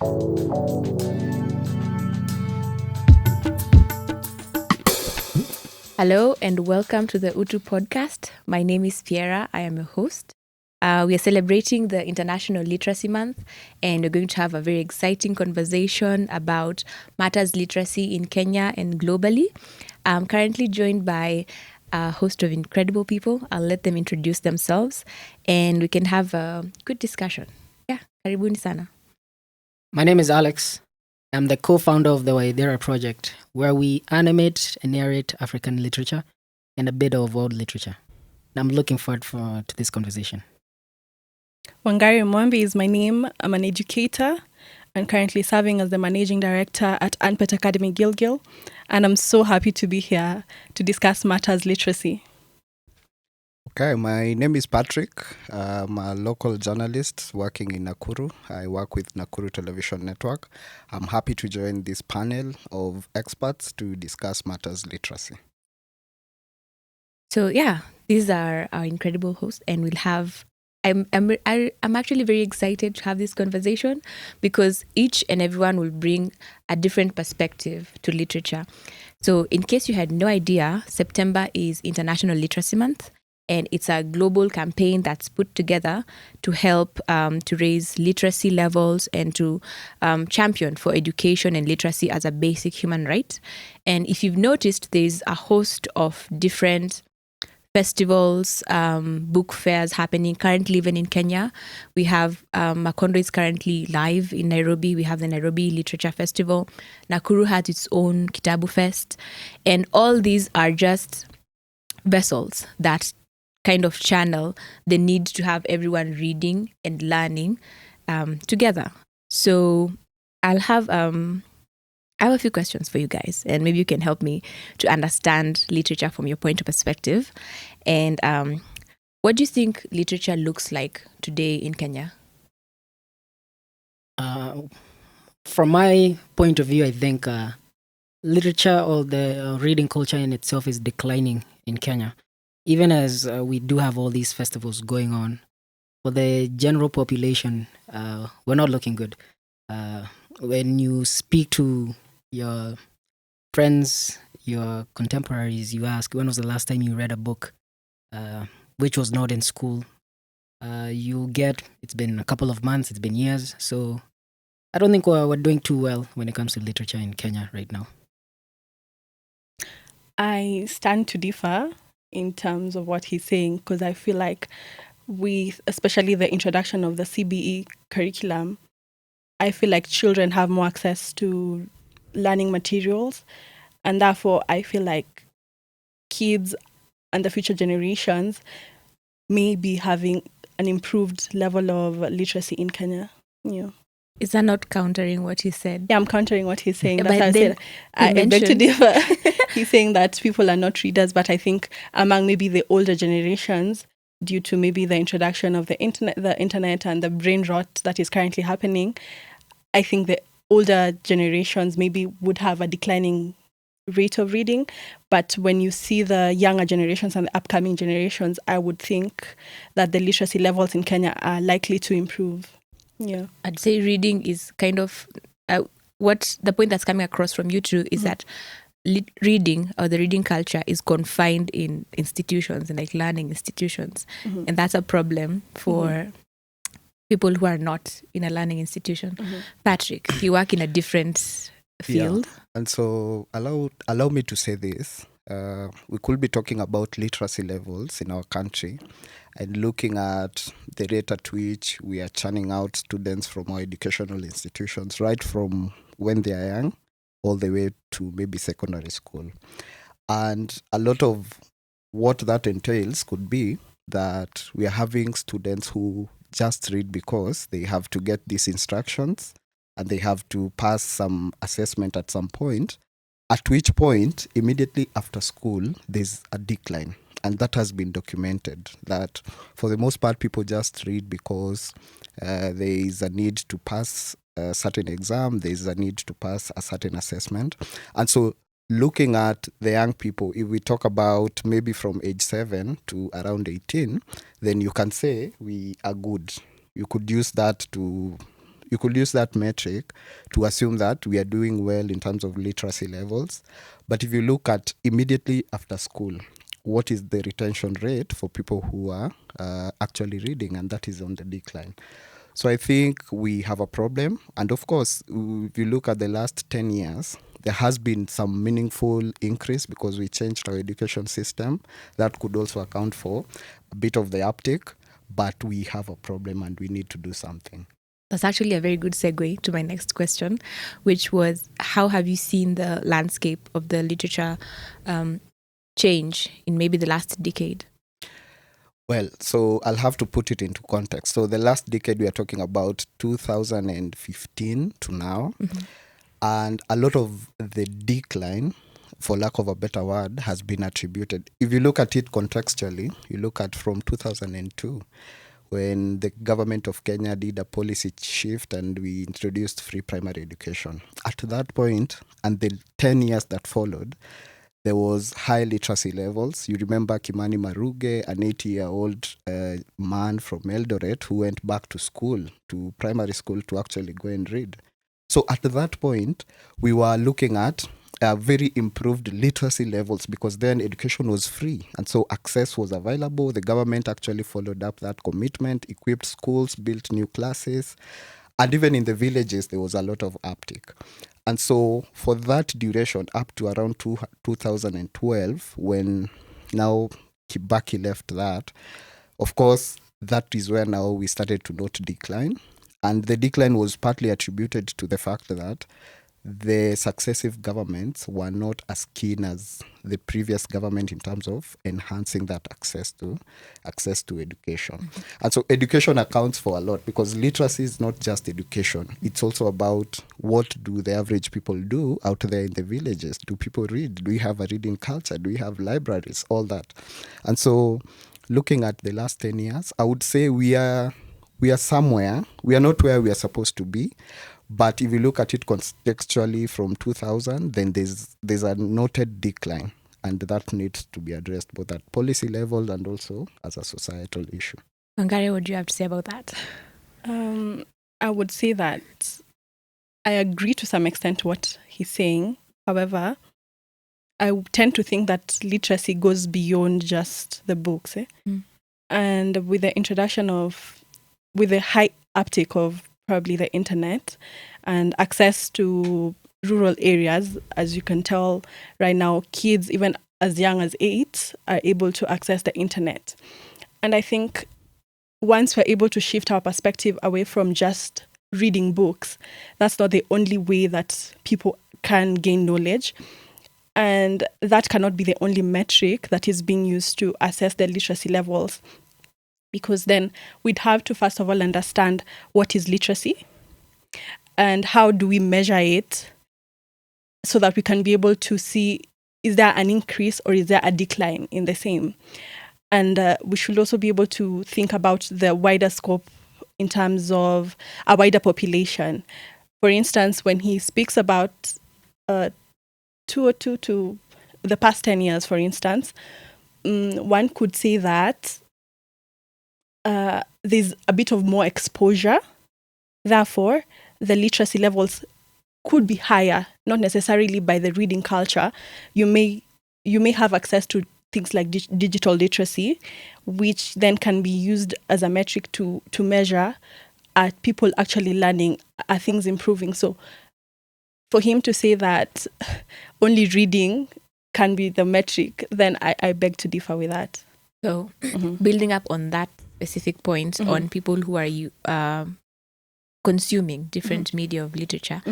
Hello and welcome to the Ubuntu podcast. My name is Pierra. I am your host. We are celebrating the International Literacy Month, and we're going to have a very exciting conversation about matters literacy in Kenya and globally. I'm currently joined by a host of incredible people. I'll let them introduce themselves, and we can have a good discussion. Yeah, karibuni sana. My name is Alex. I'm the co-founder of the Waidera project, where we animate and narrate African literature and a bit of world literature. And I'm looking forward to this conversation. Wangari Mwambi is my name. I'm an educator and currently serving as the managing director at Anpet Academy Gilgil. And I'm so happy to be here to discuss matters literacy. Okay, my name is Patrick. I'm a local journalist working in Nakuru. I work with Nakuru Television Network. I'm happy to join this panel of experts to discuss matters literacy. So yeah, these are our incredible hosts, and we'll have. I'm actually very excited to have this conversation because each and everyone will bring a different perspective to literature. So, in case you had no idea, September is International Literacy Month. And it's a global campaign that's put together to help to raise literacy levels and to champion for education and literacy as a basic human right. And if you've noticed, there's a host of different festivals, book fairs happening currently even in Kenya. We have Makondo is currently live in Nairobi. We have the Nairobi Literature Festival. Nakuru has its own Kitabu Fest. And all these are just vessels that kind of channel the need to have everyone reading and learning together. So I have a few questions for you guys, and maybe you can help me to understand literature from your point of perspective. And what do you think literature looks like today in Kenya? From my point of view, I think literature or the reading culture in itself is declining in Kenya. Even as we do have all these festivals going on, for the general population, we're not looking good. When you speak to your friends, your contemporaries, you ask, when was the last time you read a book which was not in school? You get, it's been a couple of months, it's been years. So I don't think we're doing too well when it comes to literature in Kenya right now. I stand to differ in terms of what he's saying, because I feel like especially the introduction of the CBE curriculum, I feel like children have more access to learning materials, and therefore I feel like kids and the future generations may be having an improved level of literacy in Kenya. Yeah. Is that not countering what he said? Yeah, I'm countering what he's saying. Yeah, That's why I said I beg to differ. He's saying that people are not readers, but I think among maybe the older generations, due to maybe the introduction of the internet and the brain rot that is currently happening, I think the older generations maybe would have a declining rate of reading. But when you see the younger generations and the upcoming generations, I would think that the literacy levels in Kenya are likely to improve. Yeah, I'd say reading is kind of what the point that's coming across from you two is that reading or the reading culture is confined in institutions and like learning institutions, and that's a problem for people who are not in a learning institution. Patrick, you work in a different field. Yeah. And so allow me to say this. We could be talking about literacy levels in our country and looking at the rate at which we are churning out students from our educational institutions, right from when they are young all the way to maybe secondary school. And a lot of what that entails could be that we are having students who just read because they have to get these instructions and they have to pass some assessment at some point, at which point, immediately after school, there's a decline. And that has been documented, that for the most part, people just read because there is a need to pass a certain exam, there is a need to pass a certain assessment. And so looking at the young people, if we talk about maybe from age 7 to around 18, then you can say we are good. You could use that to You could use that metric to assume that we are doing well in terms of literacy levels. But if you look at immediately after school, what is the retention rate for people who are actually reading? And that is on the decline. So I think we have a problem. And of course, if you look at the last 10 years, there has been some meaningful increase because we changed our education system. That could also account for a bit of the uptick, but we have a problem and we need to do something. That's actually a very good segue to my next question, which was, how have you seen the landscape of the literature change in maybe the last decade? Well, so I'll have to put it into context. So the last decade, we are talking about 2015 to now. Mm-hmm. And a lot of the decline, for lack of a better word, has been attributed. If you look at it contextually, you look at from 2002, when the government of Kenya did a policy shift and we introduced free primary education. At that point, and the 10 years that followed, there was high literacy levels. You remember Kimani Maruge, an 80-year-old man from Eldoret who went back to school, to primary school, to actually go and read. So at that point, we were looking at very improved literacy levels because then education was free. And so access was available. The government actually followed up that commitment, equipped schools, built new classes. And even in the villages, there was a lot of uptake. And so for that duration, up to around 2012, when now Kibaki left that, of course, that is where now we started to note decline. And the decline was partly attributed to the fact that the successive governments were not as keen as the previous government in terms of enhancing that access to education. Mm-hmm. And so education accounts for a lot because literacy is not just education. It's also about what do the average people do out there in the villages. Do people read? Do we have a reading culture? Do we have libraries? All that. And so looking at the last 10 years, I would say we are somewhere. We are not where we are supposed to be. But if you look at it contextually from 2000, then there's a noted decline. And that needs to be addressed both at policy level and also as a societal issue. Wangari, what do you have to say about that? I would say that I agree to some extent with what he's saying. However, I tend to think that literacy goes beyond just the books. And with the high uptake of probably the internet and access to rural areas, as you can tell right now, kids even as young as 8 are able to access the internet. And I think once we're able to shift our perspective away from just reading books, that's not the only way that people can gain knowledge. And that cannot be the only metric that is being used to assess their literacy levels. Because then we'd have to, first of all, understand what is literacy and how do we measure it so that we can be able to see, is there an increase or is there a decline in the same? And we should also be able to think about the wider scope in terms of a wider population. For instance, when he speaks about 202 to the past 10 years, for instance, one could say that there's a bit of more exposure. Therefore, the literacy levels could be higher, not necessarily by the reading culture. You may have access to things like digital literacy, which then can be used as a metric to measure are people actually learning, are things improving. So for him to say that only reading can be the metric, then I beg to differ with that. So building up on that specific point on people who are consuming different media of literature,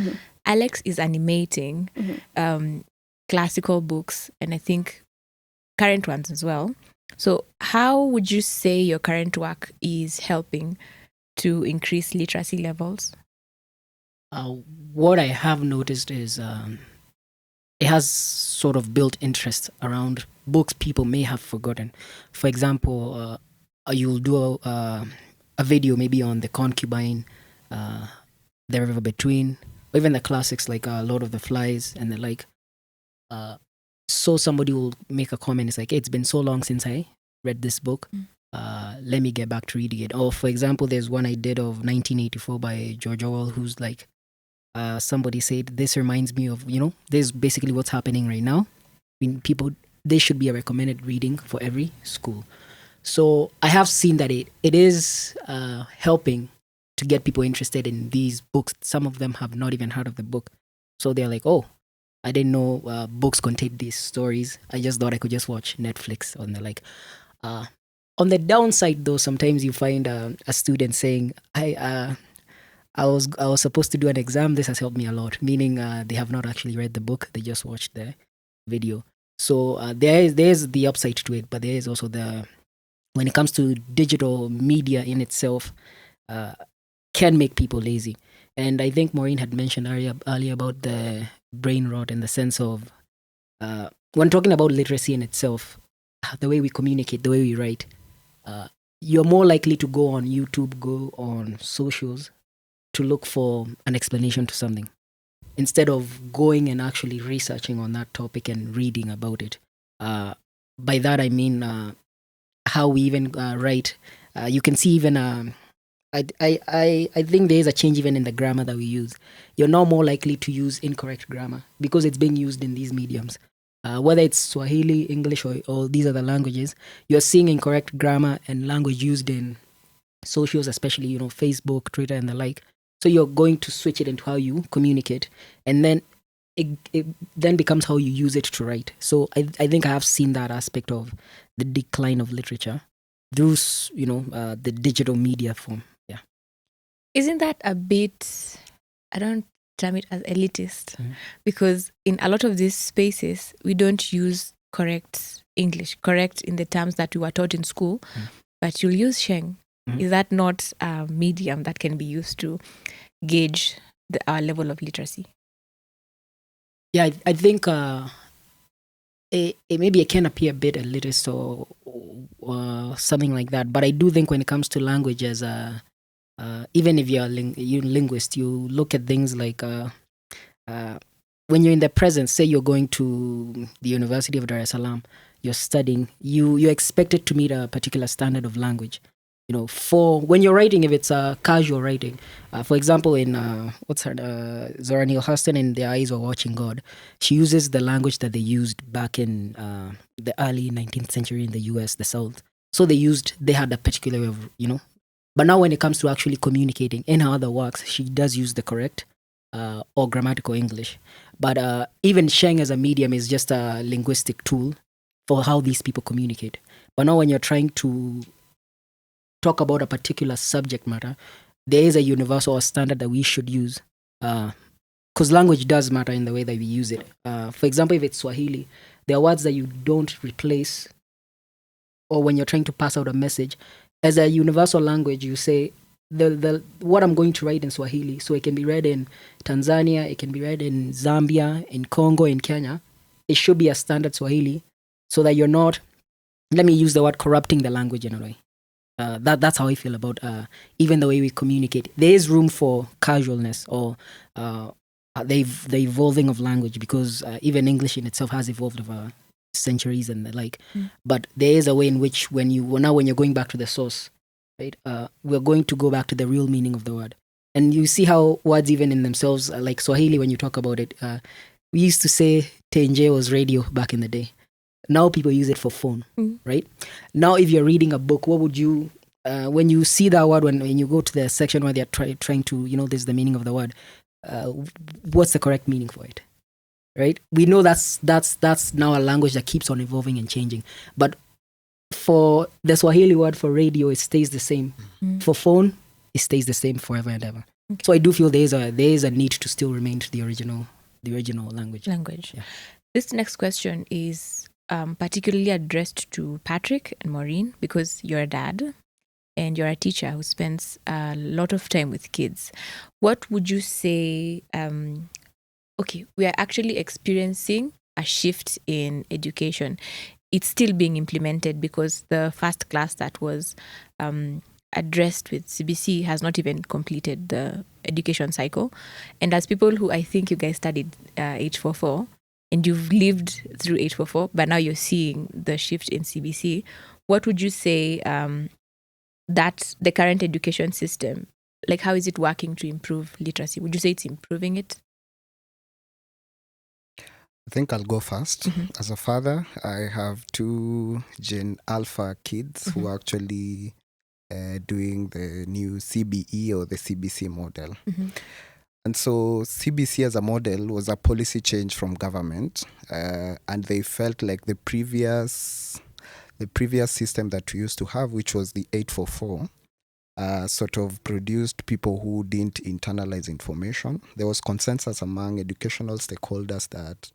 Alex is animating classical books and I think current ones as well. So how would you say your current work is helping to increase literacy levels? What I have noticed is it has sort of built interest around books people may have forgotten. For example, you'll do a video maybe on the concubine, the river between, or even the classics like Lord of the Flies and the like. So somebody will make a comment. It's like, hey, it's been so long since I read this book. let me get back to reading it. Or for example, there's one I did of 1984 by George Orwell, who's like, somebody said, this reminds me of, this is basically what's happening right now. I mean, this should be a recommended reading for every school. So I have seen that it is helping to get people interested in these books. Some of them have not even heard of the book. So they're like, oh, I didn't know books contain these stories. I just thought I could just watch Netflix. And they're like, on the downside, though, sometimes you find a student saying, I was supposed to do an exam. This has helped me a lot. Meaning they have not actually read the book. They just watched the video. So there's the upside to it, but there is also when it comes to digital media in itself, can make people lazy. And I think Maureen had mentioned earlier about the brain rot in the sense of when talking about literacy in itself, the way we communicate, the way we write, you're more likely to go on YouTube, go on socials to look for an explanation to something instead of going and actually researching on that topic and reading about it. By that, I mean how we even write. You can see even, I think there is a change even in the grammar that we use. You're now more likely to use incorrect grammar because it's being used in these mediums. Whether it's Swahili, English, or these other languages, you're seeing incorrect grammar and language used in socials, especially, Facebook, Twitter, and the like. So you're going to switch it into how you communicate, and then it then becomes how you use it to write. So I think I have seen that aspect of the decline of literature through, the digital media form. Yeah. Isn't that a bit, I don't term it as elitist, because in a lot of these spaces, we don't use correct English, correct in the terms that we were taught in school, but you'll use Sheng. Is that not a medium that can be used to gauge our level of literacy? Yeah, I think maybe it can appear a bit elitist or something like that. But I do think when it comes to language, as even if you're a linguist, you look at things like when you're in the present, say you're going to the University of Dar es Salaam, you're studying, you're expected to meet a particular standard of language. For when you're writing, if it's casual writing, for example, in Zora Neale Hurston in The Eyes of Watching God, she uses the language that they used back in the early 19th century in the US, the South. So they had a particular way of, But now when it comes to actually communicating in her other works, she does use the correct or grammatical English. But even Sheng as a medium is just a linguistic tool for how these people communicate. But now when you're trying to talk about a particular subject matter, there is a universal or standard that we should use, because language does matter in the way that we use it. For example, if it's Swahili, there are words that you don't replace, or when you're trying to pass out a message as a universal language, you say the what I'm going to write in Swahili, so it can be read in Tanzania, it can be read in Zambia, in Congo, in Kenya. It should be a standard Swahili, so that you're not, let me use the word, corrupting the language in a way. That's how I feel about even the way we communicate. There is room for casualness or the evolving of language, because even English in itself has evolved over centuries and the like. But there is a way in which when you're going back to the source, right? We're going to go back to the real meaning of the word. And you see how words even in themselves, like Swahili, when you talk about it, we used to say tenje was radio back in the day. Now people use it for phone, right? Now if you're reading a book, what would you, when you see that word, when you go to the section where they're trying to, this is the meaning of the word, what's the correct meaning for it, right? We know that's now a language that keeps on evolving and changing. But for the Swahili word for radio, it stays the same. For phone, it stays the same forever and ever. Okay. So I do feel there is a need to still remain to the original language. Yeah. This next question is particularly addressed to Patrick and Maureen, because you're a dad and you're a teacher who spends a lot of time with kids. What would you say? We are actually experiencing a shift in education. It's still being implemented because the first class that was addressed with CBC has not even completed the education cycle. And as people who, I think you guys studied H44, and you've lived through H44, but now you're seeing the shift in CBC. what would you say that the current education system, like how is it working to improve literacy? Would you say it's improving it? I think I'll go first. As a father, I have 2 Gen Alpha kids who are actually doing the new CBE or the CBC model. And so CBC as a model was a policy change from government, and they felt like the previous system that we used to have, which was the 844, sort of produced people who didn't internalize information. There was consensus among educational stakeholders that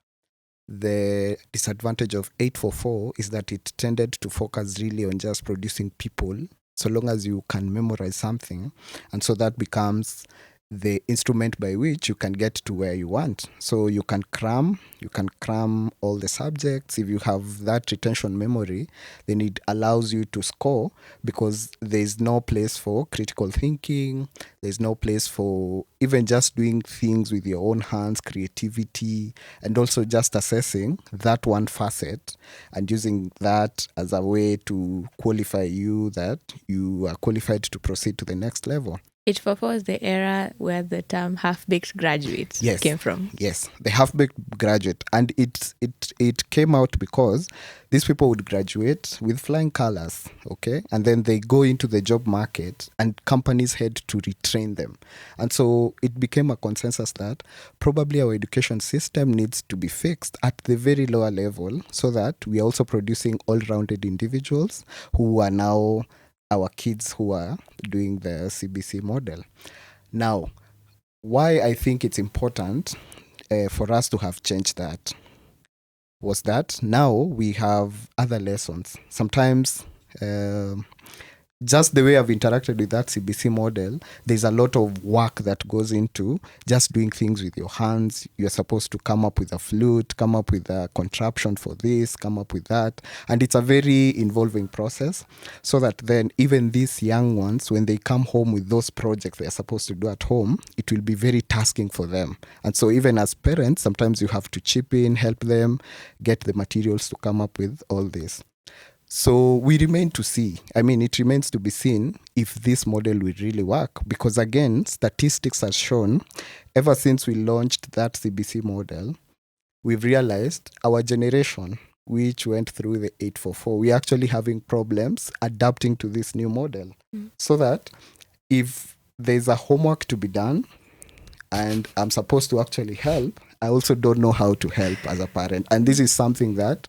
the disadvantage of 844 is that it tended to focus really on just producing people, so long as you can memorize something. And so that becomes the instrument by which you can get to where you want. So you can cram all the subjects. If you have that retention memory, then it allows you to score, because there's no place for critical thinking. There's no place for even just doing things with your own hands, creativity, and also just assessing that one facet and using that as a way to qualify you that you are qualified to proceed to the next level. 844 is the era where the term half-baked graduate came from. Yes, the half-baked graduate. And it came out because these people would graduate with flying colors, okay? And then they go into the job market and companies had to retrain them. And so it became a consensus that probably our education system needs to be fixed at the very lower level, so that we are also producing all-rounded individuals who are now our kids who are doing the CBC model. Now, why I think it's important for us to have changed that was that now we have other lessons. Sometimes just the way I've interacted with that CBC model, there's a lot of work that goes into just doing things with your hands. You're supposed to come up with a flute, come up with a contraption for this, come up with that. And it's a very involving process, so that then even these young ones, when they come home with those projects they're supposed to do at home, it will be very tasking for them. And so even as parents, sometimes you have to chip in, help them get the materials to come up with all this. So we remain to see. I mean, it remains to be seen if this model will really work. Because again, statistics have shown, ever since we launched that CBC model, we've realized our generation, which went through the 844, we're actually having problems adapting to this new model. So that if there's a homework to be done and I'm supposed to actually help, I also don't know how to help as a parent. And this is something that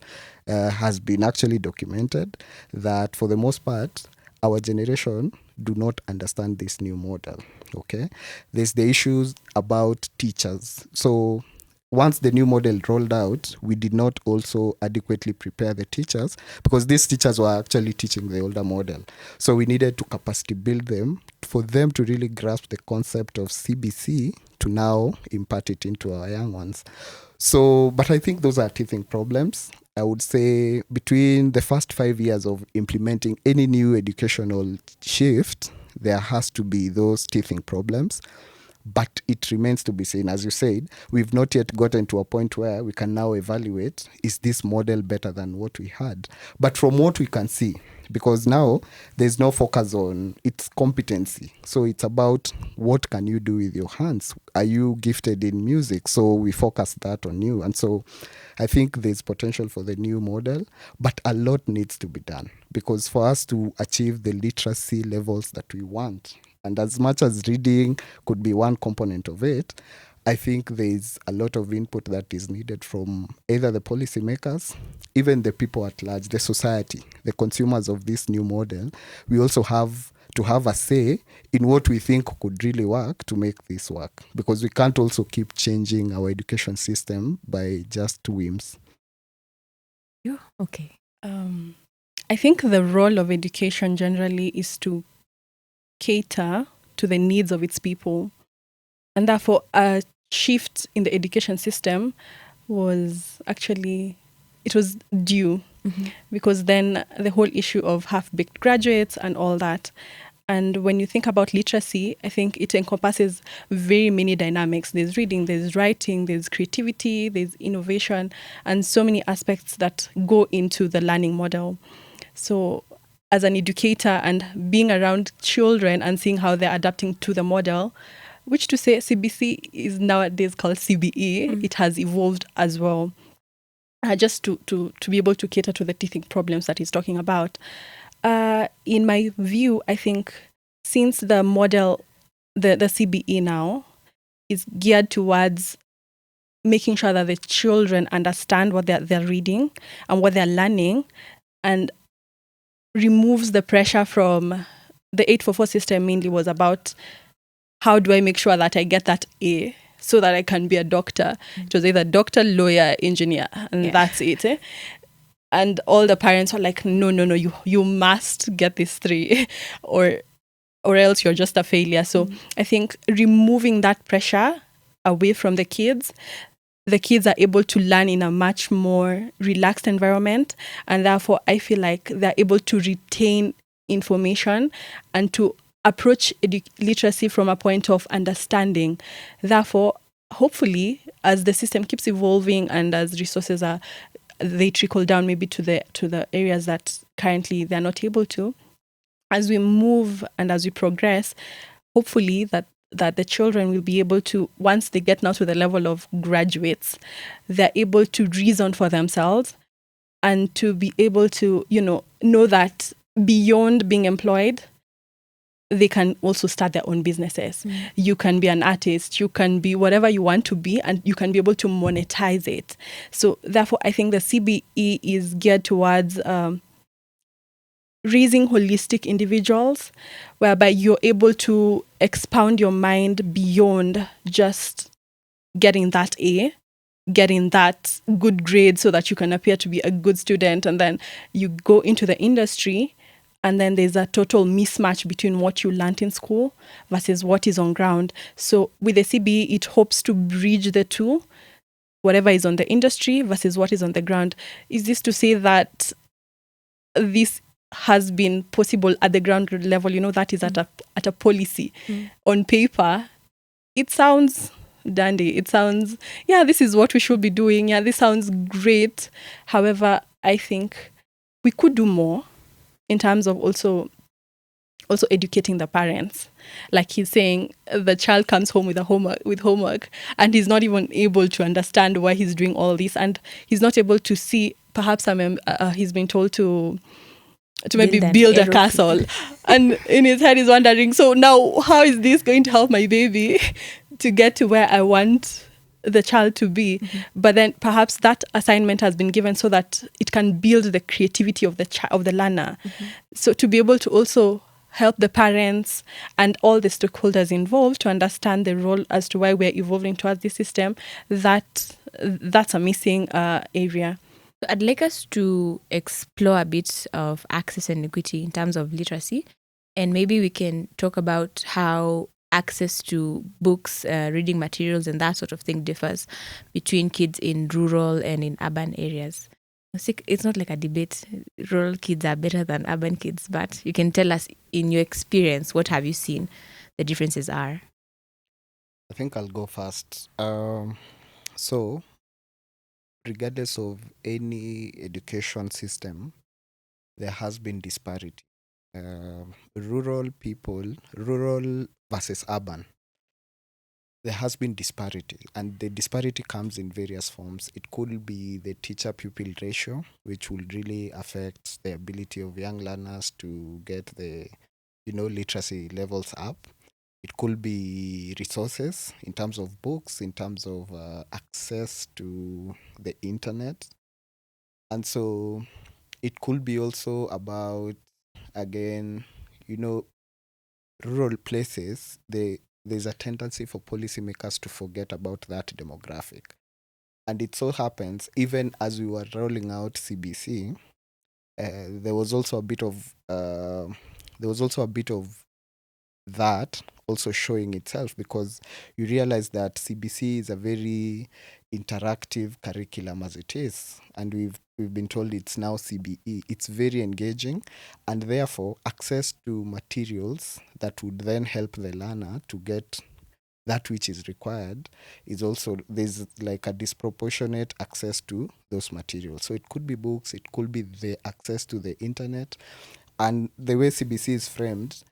has been actually documented, that for the most part, our generation do not understand this new model, okay? There's the issues about teachers. So once the new model rolled out, we did not also adequately prepare the teachers, because these teachers were actually teaching the older model. So we needed to capacity build them for them to really grasp the concept of CBC to now impart it into our young ones. So, but I think those are teething problems. I would say between the first 5 years of implementing any new educational shift, there has to be those teething problems. But it remains to be seen. As you said, we've not yet gotten to a point where we can now evaluate, is this model better than what we had? But from what we can see, because now there's no focus on its competency. So it's about what can you do with your hands? Are you gifted in music? So we focus that on you. And so I think there's potential for the new model, but a lot needs to be done. Because for us to achieve the literacy levels that we want, and as much as reading could be one component of it, I think there's a lot of input that is needed from either the policymakers, even the people at large, the society, the consumers of this new model. We also have to have a say in what we think could really work to make this work, because we can't also keep changing our education system by just whims. Yeah, okay. I think the role of education generally is to cater to the needs of its people. And therefore, a shift in the education system was actually, it was due. Because then the whole issue of half-baked graduates and all that. And when you think about literacy, I think it encompasses very many dynamics. There's reading, there's writing, there's creativity, there's innovation, and so many aspects that go into the learning model. So as an educator and being around children and seeing how they're adapting to the model, which to say CBC is nowadays called CBE, it has evolved as well. Just to be able to cater to the teething problems that he's talking about. In my view, I think since the model, the CBE now, is geared towards making sure that the children understand what they're reading and what they're learning, and removes the pressure from the 844 system. Mainly was about how do I make sure that I get that A so that I can be a doctor. It was either doctor, lawyer, engineer, and that's it. And all the parents were like, no, you must get these 3 or else you're just a failure. So I think removing that pressure away from the kids are able to learn in a much more relaxed environment. And therefore, I feel like they're able to retain information and to approach literacy from a point of understanding. Therefore, hopefully, as the system keeps evolving and as resources they trickle down maybe to the areas that currently they're not able to, as we move and as we progress, hopefully that the children will be able to, once they get now to the level of graduates, they're able to reason for themselves and to be able to, know that beyond being employed, they can also start their own businesses. You can be an artist, you can be whatever you want to be, and you can be able to monetize it. So therefore, I think the CBE is geared towards raising holistic individuals, whereby you're able to expound your mind beyond just getting that A, getting that good grade so that you can appear to be a good student, and then you go into the industry, and then there's a total mismatch between what you learned in school versus what is on ground. So with the CBE, it hopes to bridge the two, whatever is on the industry versus what is on the ground. Is this to say that this has been possible at the ground level? That is at a policy. On paper, it sounds dandy. It sounds, this is what we should be doing. Yeah, this sounds great. However, I think we could do more in terms of also educating the parents. Like he's saying, the child comes home with homework, and he's not even able to understand why he's doing all this, and he's not able to see. Perhaps he's been told to maybe build a castle, and in his head he's wondering, so now how is this going to help my baby to get to where I want the child to be? But then perhaps that assignment has been given so that it can build the creativity of the learner. So to be able to also help the parents and all the stakeholders involved to understand the role as to why we're evolving towards this system, that's a missing area. I'd like us to explore a bit of access and equity in terms of literacy, and maybe we can talk about how access to books, reading materials, and that sort of thing differs between kids in rural and in urban areas. It's not like a debate. Rural kids are better than urban kids, but you can tell us, in your experience, what have you seen the differences are? I think I'll go first. So, regardless of any education system, there has been disparity. Rural versus urban, there has been disparity, and the disparity comes in various forms. It could be the teacher-pupil ratio, which will really affect the ability of young learners to get the literacy levels up. It could be resources in terms of books, in terms of access to the internet. And so it could be also about, again, rural places, there's a tendency for policymakers to forget about that demographic. And it so happens, even as we were rolling out CBC, there was also a bit of that also showing itself, because you realize that CBC is a very interactive curriculum as it is, and we've been told it's now CBE. It's very engaging, and therefore access to materials that would then help the learner to get that which is required is also, there's like a disproportionate access to those materials. So it could be books, it could be the access to the internet, And the way CBC is framed,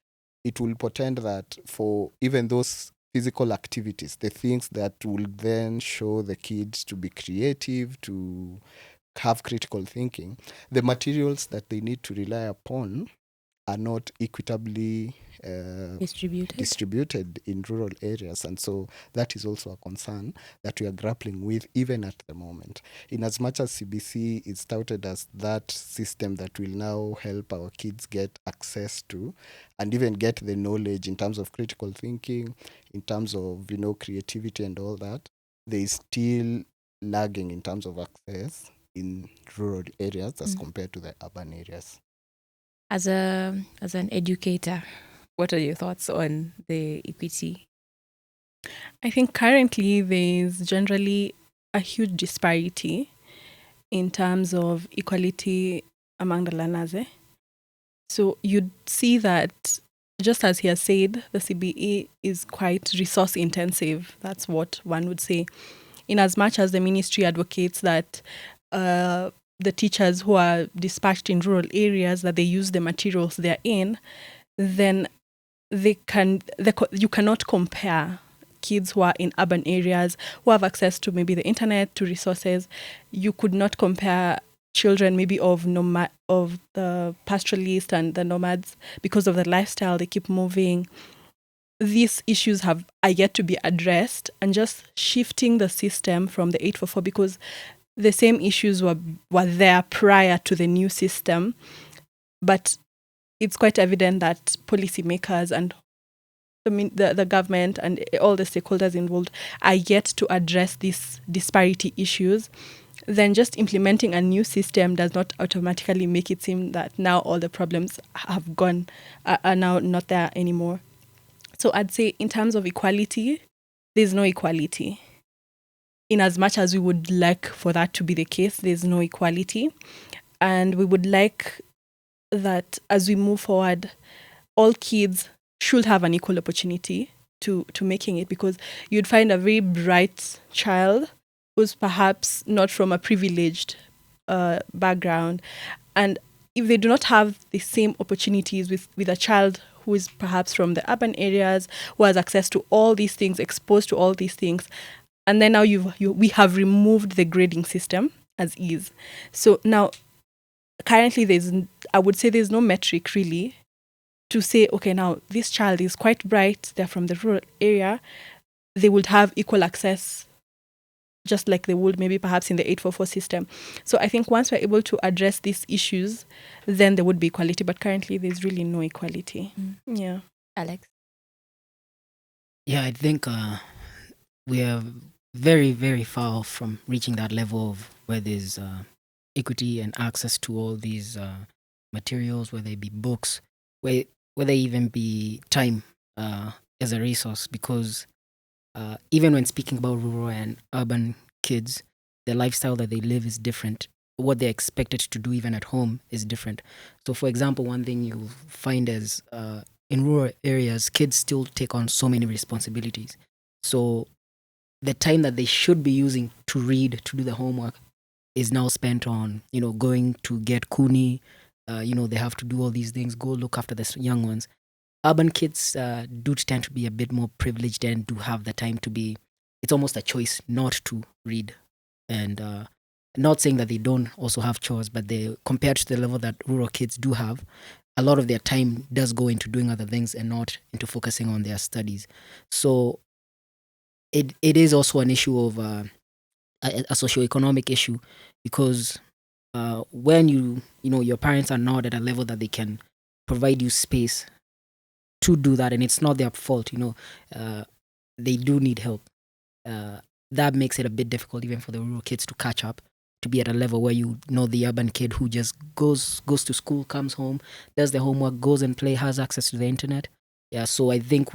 it will portend that for even those physical activities, the things that will then show the kids to be creative, to have critical thinking, the materials that they need to rely upon are not equitably distributed in rural areas. And so that is also a concern that we are grappling with even at the moment. In as much as CBC is touted as that system that will now help our kids get access to and even get the knowledge in terms of critical thinking, in terms of, creativity and all that, there is still lagging in terms of access in rural areas as compared to the urban areas. As an educator, what are your thoughts on the equity? I think currently there is generally a huge disparity in terms of equality among the learners. So you'd see that, just as he has said, the CBE is quite resource intensive. That's what one would say. In as much as the ministry advocates that the teachers who are dispatched in rural areas, that they use the materials they're in, then you cannot compare kids who are in urban areas, who have access to maybe the internet, to resources. You could not compare children maybe of the pastoralists and the nomads, because of the lifestyle, they keep moving. These issues are yet to be addressed, and just shifting the system from the 844, because the same issues were there prior to the new system, but it's quite evident that policymakers and the government and all the stakeholders involved are yet to address these disparity issues. Then just implementing a new system does not automatically make it seem that now all the problems have gone, are now not there anymore. So I'd say in terms of equality, there's no equality. In as much as we would like for that to be the case, there's no equality. And we would like that as we move forward, all kids should have an equal opportunity to making it, because you'd find a very bright child who's perhaps not from a privileged background. And if they do not have the same opportunities with a child who is perhaps from the urban areas, who has access to all these things, exposed to all these things, and then now we have removed the grading system as is. So now, currently, I would say there's no metric really to say, okay, now this child is quite bright, they're from the rural area, they would have equal access, just like they would maybe perhaps in the 844 system. So I think once we're able to address these issues, then there would be equality. But currently, there's really no equality. Yeah. Alex? Yeah, I think we are very, very far from reaching that level of where there's equity and access to all these materials, whether they be books, whether they even be time as a resource, because even when speaking about rural and urban kids, the lifestyle that they live is different. What they're expected to do even at home is different. So for example, one thing you'll find is in rural areas, kids still take on so many responsibilities. So the time that they should be using to read, to do the homework, is now spent on, going to get kuni. They have to do all these things, go look after the young ones. Urban kids do tend to be a bit more privileged and do have the time to be, it's almost a choice not to read. And not saying that they don't also have chores, but they, compared to the level that rural kids do have, a lot of their time does go into doing other things and not into focusing on their studies. So it is also an issue of a socioeconomic issue, because when your parents are not at a level that they can provide you space to do that, and it's not their fault, they do need help. That makes it a bit difficult even for the rural kids to catch up, to be at a level where the urban kid who just goes to school, comes home, does the homework, goes and play, has access to the internet. Yeah, so I think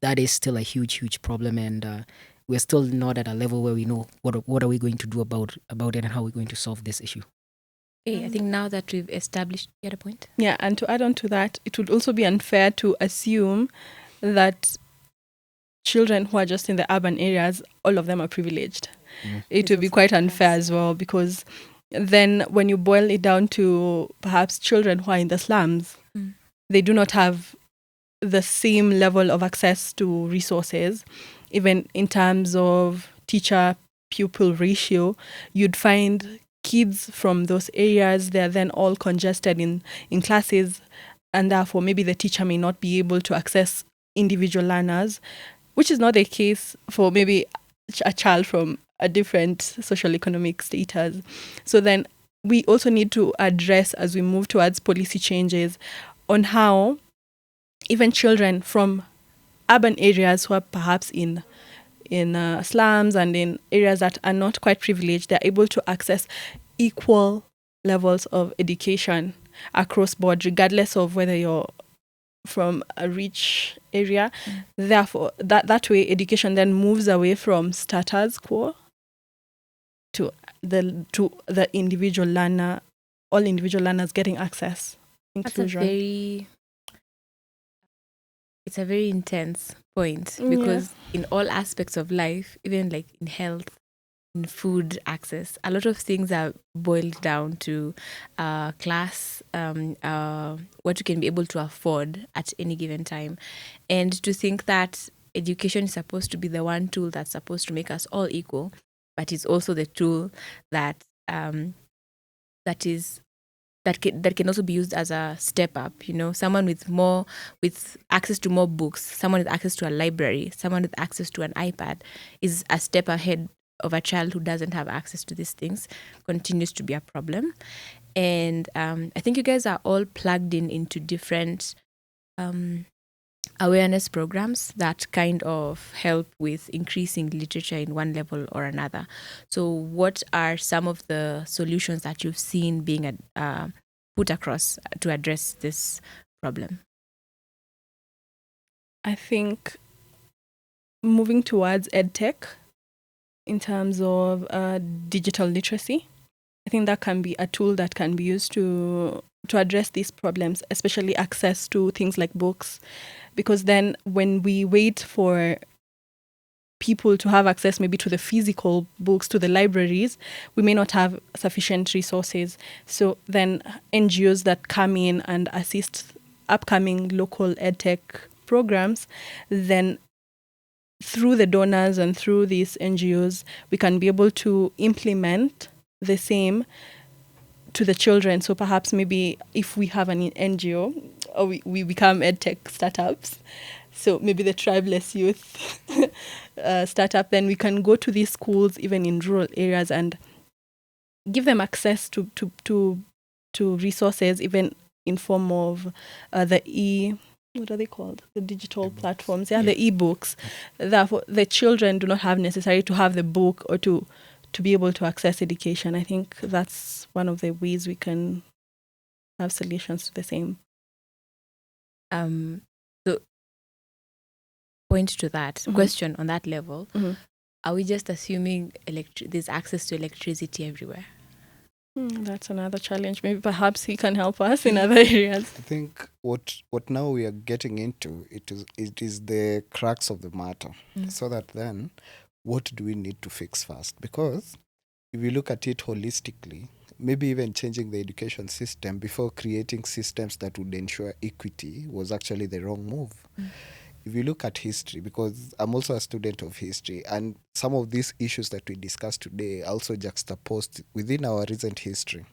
that is still a huge problem, and we're still not at a level where we know what are we going to do about it and how we're going to solve this issue. Okay, I think now that we've established, you had a point? Yeah, and to add on to that, it would also be unfair to assume that children who are just in the urban areas, all of them are privileged. It would be quite unfair as well, because then when you boil it down to perhaps children who are in the slums, they do not have the same level of access to resources. Even in terms of teacher-pupil ratio, you'd find kids from those areas, they're then all congested in classes, and therefore maybe the teacher may not be able to access individual learners, which is not the case for maybe a child from a different social economic status. So then we also need to address, as we move towards policy changes, on how even children from urban areas who are perhaps in slums and in areas that are not quite privileged, they're able to access equal levels of education across board, regardless of whether you're from a rich area. Therefore, that way, education then moves away from status quo to the individual learner, all individual learners getting access, inclusion. It's a very intense point, because in all aspects of life, even like in health, in food access, a lot of things are boiled down to class, what you can be able to afford at any given time. And to think that education is supposed to be the one tool that's supposed to make us all equal, but it's also the tool that that can also be used as a step up. Someone with access to more books, someone with access to a library, someone with access to an iPad is a step ahead of a child who doesn't have access to these things. Continues to be a problem. And I think you guys are all plugged into different awareness programs that kind of help with increasing literature in one level or another. So what are some of the solutions that you've seen being put across to address this problem? I think moving towards EdTech in terms of digital literacy, I think that can be a tool that can be used to address these problems, especially access to things like books. Because then when we wait for people to have access maybe to the physical books, to the libraries, we may not have sufficient resources. So then NGOs that come in and assist upcoming local EdTech programs, then through the donors and through these NGOs, we can be able to implement the same to the children. So perhaps maybe if we have an NGO, or we become EdTech startups, so maybe the Tribeless Youth startup, then we can go to these schools, even in rural areas, and give them access to resources, even in form of what are they called? The digital platforms, the e-books. Therefore, the children do not have necessarily to have the book or to be able to access education. I think that's one of the ways we can have solutions to the same. So, point to that question on that level. Are we just assuming there's access to electricity everywhere? That's another challenge. Maybe perhaps he can help us in other areas. I think what now we are getting into, it is the crux of the matter. So that then, what do we need to fix first? Because if you look at it holistically, maybe even changing the education system before creating systems that would ensure equity was actually the wrong move. If you look at history, because I'm also a student of history, and some of these issues that we discussed today are also juxtaposed within our recent history.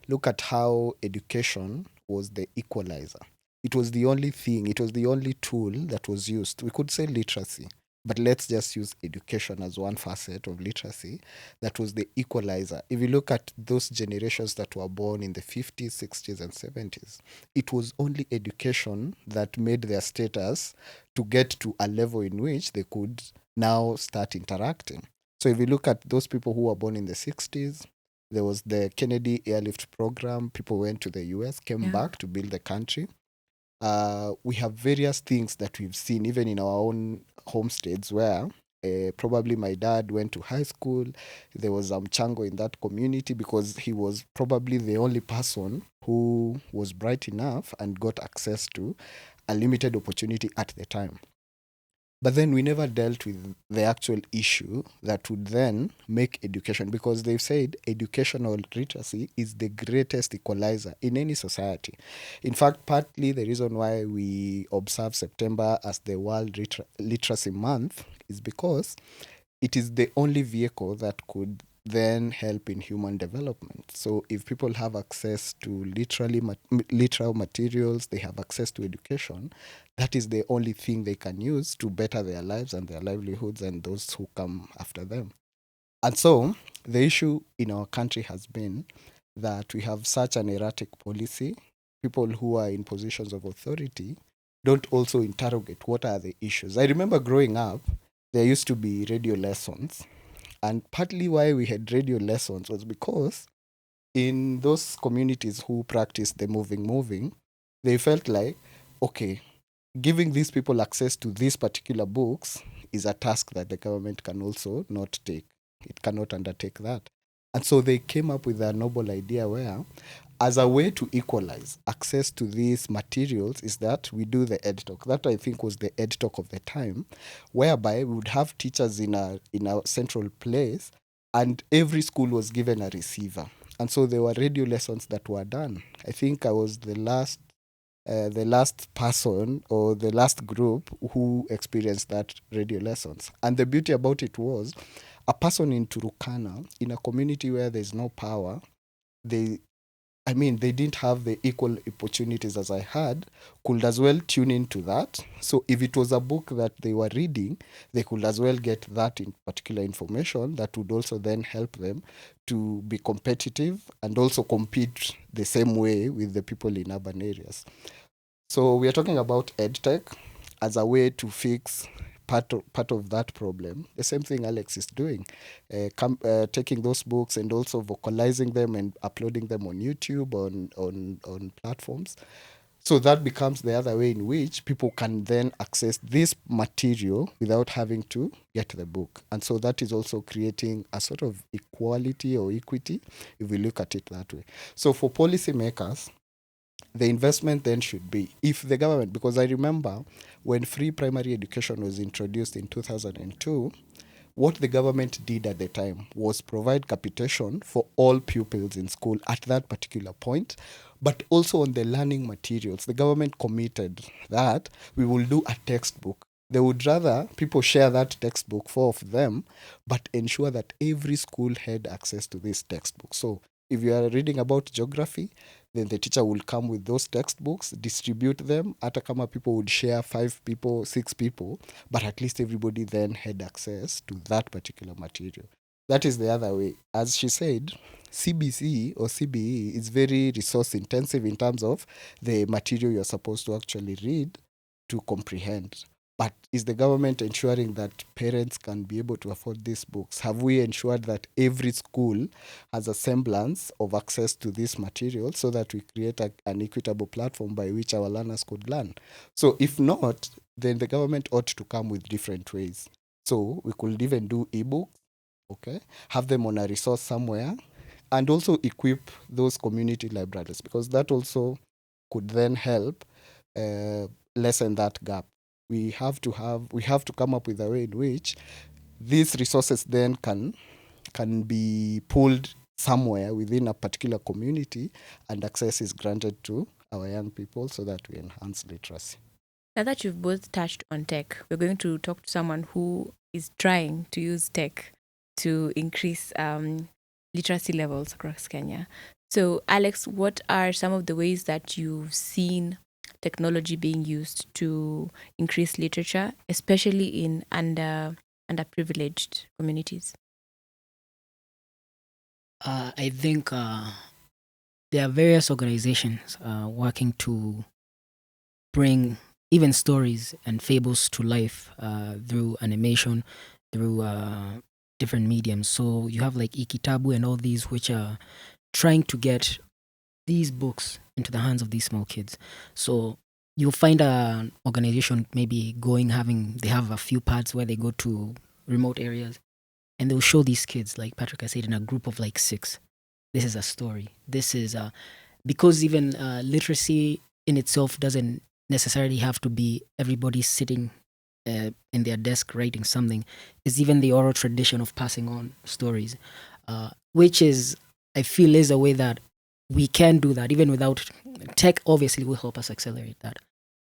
Look at how education was the equalizer. It was the only thing, it was the only tool that was used. We could say literacy, but let's just use education as one facet of literacy. That was the equalizer. If you look at those generations that were born in the 50s, 60s, and 70s, it was only education that made their status to get to a level in which they could now start interacting. So if you look at those people who were born in the 60s, there was the Kennedy airlift program. People went to the US, came back to build the country. We have various things that we've seen, even in our own homesteads, where probably my dad went to high school. There was Chango in that community because he was probably the only person who was bright enough and got access to a limited opportunity at the time. But then we never dealt with the actual issue that would then make education, because they've said educational literacy is the greatest equalizer in any society. In fact, partly the reason why we observe September as the World Literacy Month is because it is the only vehicle that could then help in human development. So if people have access to literal materials, they have access to education, that is the only thing they can use to better their lives and their livelihoods and those who come after them. And so the issue in our country has been that we have such an erratic policy. People who are in positions of authority don't also interrogate what are the issues. I remember growing up, there used to be radio lessons. And partly why we had radio lessons was because in those communities who practiced the moving, they felt like, okay, giving these people access to these particular books is a task that the government can also not take. It cannot undertake that. And so they came up with a noble idea where, as a way to equalize access to these materials, is that we do the ed talk. That, I think, was the ed talk of the time, whereby we would have teachers in a central place, and every school was given a receiver. And so there were radio lessons that were done. I think I was the last person or the last group who experienced that radio lessons. And the beauty about it was, a person in Turukana, in a community where there's no power, they didn't have the equal opportunities as I had, could as well tune into that. So if it was a book that they were reading, they could as well get that in particular information that would also then help them to be competitive and also compete the same way with the people in urban areas. So we are talking about EdTech as a way to fix part of that problem. The same thing Alex is doing, taking those books and also vocalizing them and uploading them on YouTube, on platforms. So that becomes the other way in which people can then access this material without having to get the book. And so that is also creating a sort of equality or equity, if we look at it that way. So for policymakers, the investment then should be, if the government, because I remember when free primary education was introduced in 2002, what the government did at the time was provide capitation for all pupils in school at that particular point, but also on the learning materials. The government committed that we will do a textbook. They would rather people share that textbook, 4 of them, but ensure that every school had access to this textbook. So if you are reading about geography, then the teacher will come with those textbooks, distribute them. Hata kama people would share 5 people, 6 people, but at least everybody then had access to that particular material. That is the other way. As she said, CBC or CBE is very resource intensive in terms of the material you're supposed to actually read to comprehend. But is the government ensuring that parents can be able to afford these books? Have we ensured that every school has a semblance of access to this material so that we create an equitable platform by which our learners could learn? So if not, then the government ought to come with different ways. So we could even do ebooks, okay, have them on a resource somewhere, and also equip those community libraries, because that also could then help lessen that gap. We have to come up with a way in which these resources then can be pulled somewhere within a particular community, and access is granted to our young people so that we enhance literacy. Now that you've both touched on tech, we're going to talk to someone who is trying to use tech to increase literacy levels across Kenya. So, Alex, what are some of the ways that you've seen technology being used to increase literature, especially in underprivileged communities? I think there are various organizations working to bring even stories and fables to life through animation, through different mediums. So you have like Ikitabu and all these, which are trying to get these books into the hands of these small kids. So you'll find an organization maybe they have a few pads where they go to remote areas, and they'll show these kids, like Patrick has said, in a group of like 6. This is a story. This is because even literacy in itself doesn't necessarily have to be everybody sitting in their desk writing something, is even the oral tradition of passing on stories, which is, I feel, is a way that we can do that even without tech. Obviously will help us accelerate that,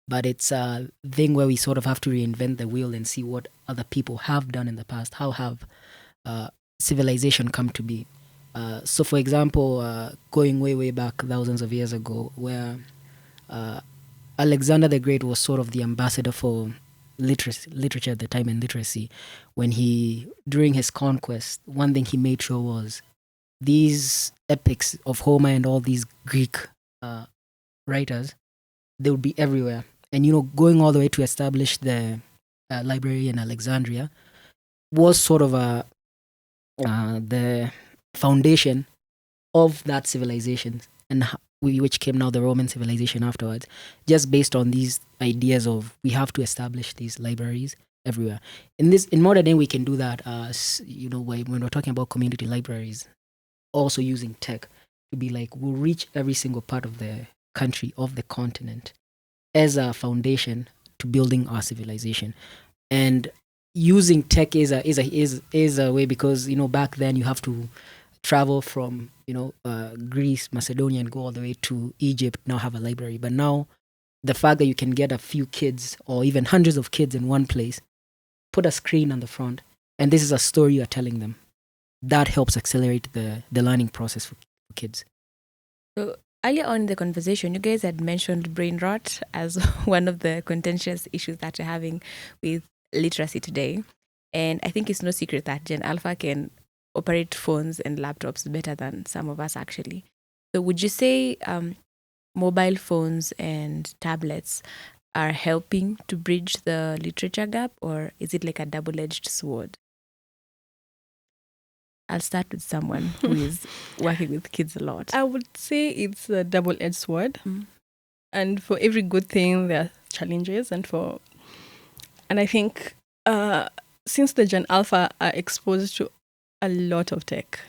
but it's a thing where we sort of have to reinvent the wheel and see what other people have done in the past. How have civilization come to be? So for example, going way back thousands of years ago, where Alexander the Great was sort of the ambassador for literature at the time, and literacy. When he, during his conquest, one thing he made sure was these epics of Homer and all these Greek writers, they would be everywhere. And, going all the way to establish the library in Alexandria was sort of the foundation of that civilization, and which came now the Roman civilization afterwards, just based on these ideas of we have to establish these libraries everywhere. In modern day, we can do that. When we're talking about community libraries, also using tech to be like, we'll reach every single part of the country, of the continent, as a foundation to building our civilization. And using tech is a way, because back then you have to travel from Greece, Macedonia, and go all the way to Egypt, now have a library. But now the fact that you can get a few kids or even hundreds of kids in one place, put a screen on the front, and this is a story you're telling them, that helps accelerate the learning process for kids. So earlier on in the conversation, you guys had mentioned brain rot as one of the contentious issues that you're having with literacy today. And I think it's no secret that Gen Alpha can operate phones and laptops better than some of us, actually. So would you say mobile phones and tablets are helping to bridge the literature gap, or is it like a double-edged sword? I'll start with someone who is working with kids a lot. I would say it's a double-edged sword. And for every good thing, there are challenges. And I think since the Gen Alpha are exposed to a lot of tech,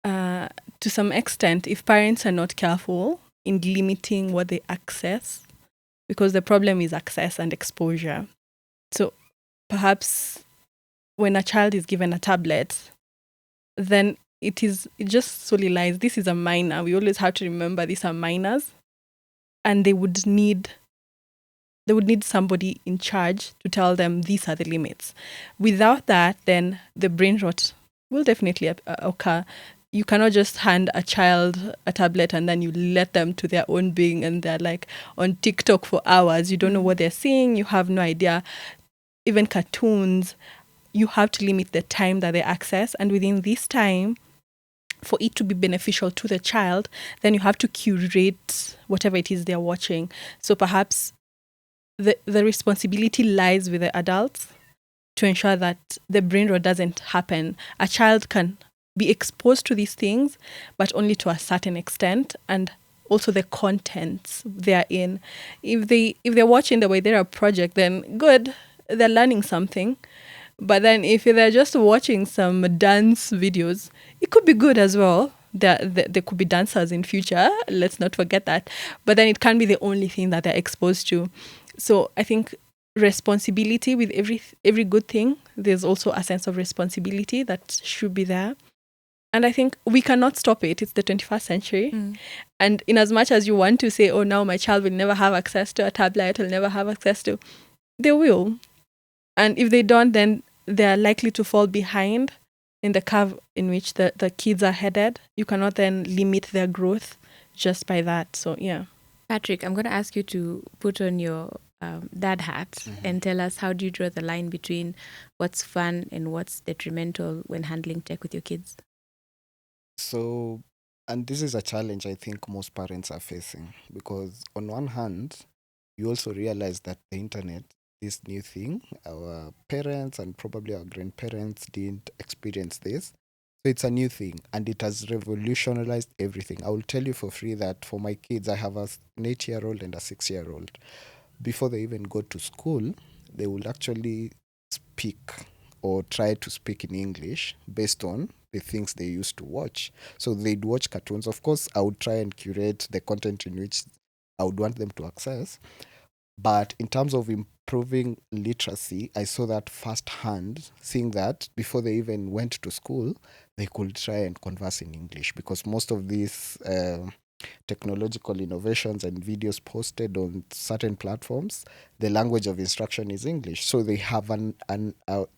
to some extent, if parents are not careful in limiting what they access, because the problem is access and exposure. So perhaps when a child is given a tablet, then it just solely lies, this is a minor. We always have to remember these are minors, and they would need somebody in charge to tell them these are the limits. Without that, then the brain rot will definitely occur. You cannot just hand a child a tablet and then you let them to their own being, and they're like on TikTok for hours. You don't know what they're seeing. You have no idea. Even cartoons, you have to limit the time that they access. And within this time, for it to be beneficial to the child, then you have to curate whatever it is they're watching. So perhaps the responsibility lies with the adults to ensure that the brain rot doesn't happen. A child can be exposed to these things, but only to a certain extent, and also the contents they're in. If they're watching the Wangari project, then good, they're learning something. But then if they're just watching some dance videos, it could be good as well. There could be dancers in future. Let's not forget that. But then it can't be the only thing that they're exposed to. So I think responsibility with every good thing, there's also a sense of responsibility that should be there. And I think we cannot stop it. It's the 21st century. And in as much as you want to say, oh, now my child will never have access to a tablet, will never have access to, they will. And if they don't, then they're likely to fall behind in the curve in which the kids are headed. You cannot then limit their growth just by that. So, yeah. Patrick, I'm going to ask you to put on your dad hat and tell us, how do you draw the line between what's fun and what's detrimental when handling tech with your kids? So, and this is a challenge I think most parents are facing, because on one hand, you also realize that the internet, this new thing, our parents and probably our grandparents didn't experience this. So it's a new thing, and it has revolutionized everything. I will tell you for free that for my kids, I have an 8-year-old and a 6-year-old. Before they even go to school, they will actually speak or try to speak in English based on the things they used to watch. So they'd watch cartoons. Of course, I would try and curate the content in which I would want them to access. But in terms of improving literacy, I saw that firsthand, seeing that before they even went to school, they could try and converse in English, because most of these technological innovations and videos posted on certain platforms, the language of instruction is English. So they have an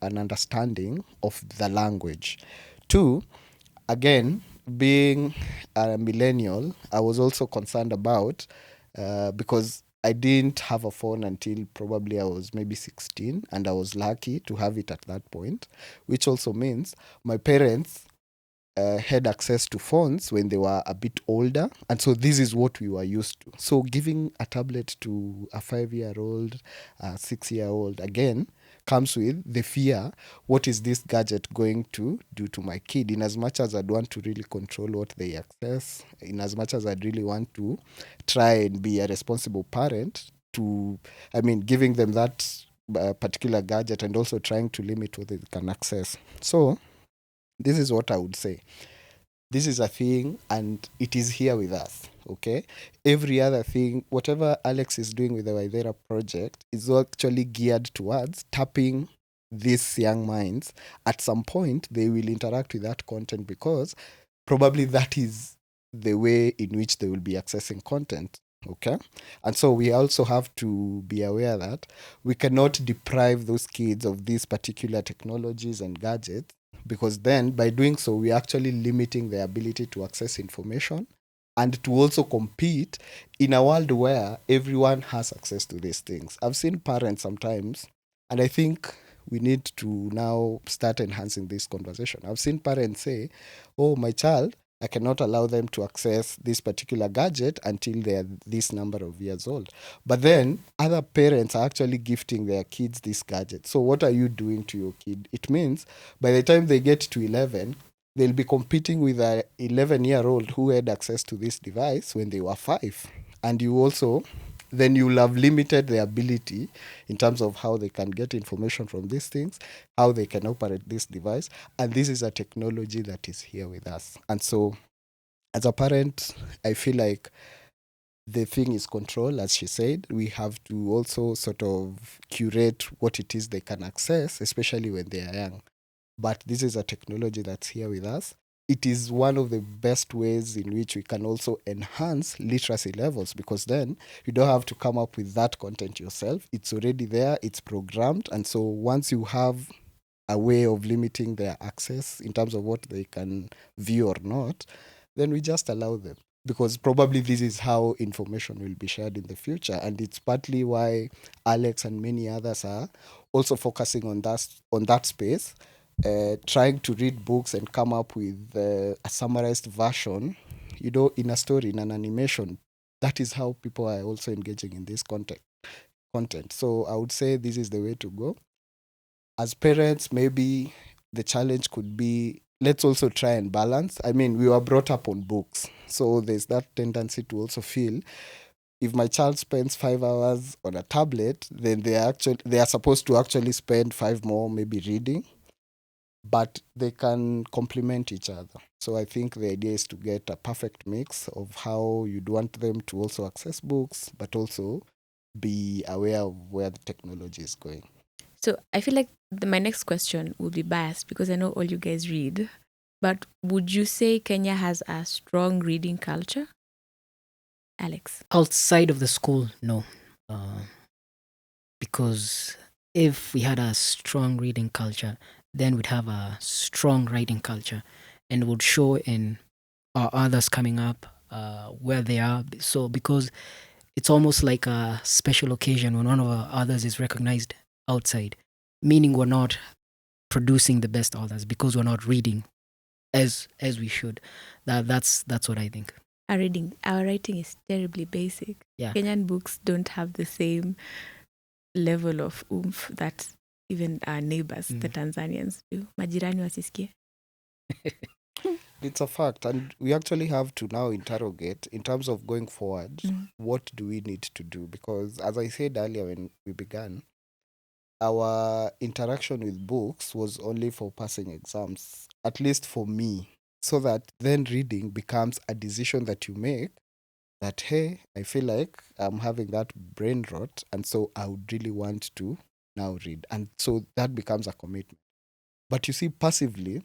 understanding of the language. Two, again, being a millennial, I was also concerned about, because I didn't have a phone until probably I was maybe 16, and I was lucky to have it at that point, which also means my parents had access to phones when they were a bit older. And so this is what we were used to. So giving a tablet to a 5-year-old, a 6-year-old, again, comes with the fear, what is this gadget going to do to my kid? In as much as I'd want to really control what they access, in as much as I'd really want to try and be a responsible parent giving them that particular gadget, and also trying to limit what they can access. So this is what I would say. This is a thing, and it is here with us, okay? Every other thing, whatever Alex is doing with the Waithera project, is actually geared towards tapping these young minds. At some point, they will interact with that content, because probably that is the way in which they will be accessing content, okay? And so we also have to be aware that we cannot deprive those kids of these particular technologies and gadgets, because then by doing so, we're actually limiting their ability to access information and to also compete in a world where everyone has access to these things. I've seen parents sometimes, and I think we need to now start enhancing this conversation. I've seen parents say, oh, my child, I cannot allow them to access this particular gadget until they're this number of years old. But then other parents are actually gifting their kids this gadget. So what are you doing to your kid? It means by the time they get to 11, they'll be competing with an 11-year-old who had access to this device when they were 5. And you also, then you'll have limited their ability in terms of how they can get information from these things, how they can operate this device. And this is a technology that is here with us. And so as a parent, I feel like the thing is control, as she said. We have to also sort of curate what it is they can access, especially when they are young. But this is a technology that's here with us. It is one of the best ways in which we can also enhance literacy levels, because then you don't have to come up with that content yourself. It's already there, it's programmed. And so once you have a way of limiting their access in terms of what they can view or not, then we just allow them. Because probably this is how information will be shared in the future. And it's partly why Alex and many others are also focusing on that space. Trying to read books and come up with a summarized version, in a story, in an animation. That is how people are also engaging in this content. So I would say this is the way to go. As parents, maybe the challenge could be, let's also try and balance. I mean, we were brought up on books, so there's that tendency to also feel, if my child spends 5 hours on a tablet, then they are supposed to actually spend 5 more maybe reading. But they can complement each other. So I think the idea is to get a perfect mix of how you'd want them to also access books, but also be aware of where the technology is going. So I feel like my next question will be biased, because I know all you guys read. But would you say Kenya has a strong reading culture? Alex? Outside of the school, no. Because if we had a strong reading culture, then we'd have a strong writing culture, and it would show in our others coming up, where they are. So because it's almost like a special occasion when one of our others is recognized outside, meaning we're not producing the best authors because we're not reading as we should. That's what I think. Our writing is terribly basic. Yeah. Kenyan books don't have the same level of oomph that even our neighbors, the Tanzanians, do. Majirani wasisikie. It's a fact, and we actually have to now interrogate, in terms of going forward, what do we need to do? Because as I said earlier when we began, our interaction with books was only for passing exams, at least for me, so that then reading becomes a decision that you make that, hey, I feel like I'm having that brain rot, and so I would really want to now read. And so that becomes a commitment. But you see, passively,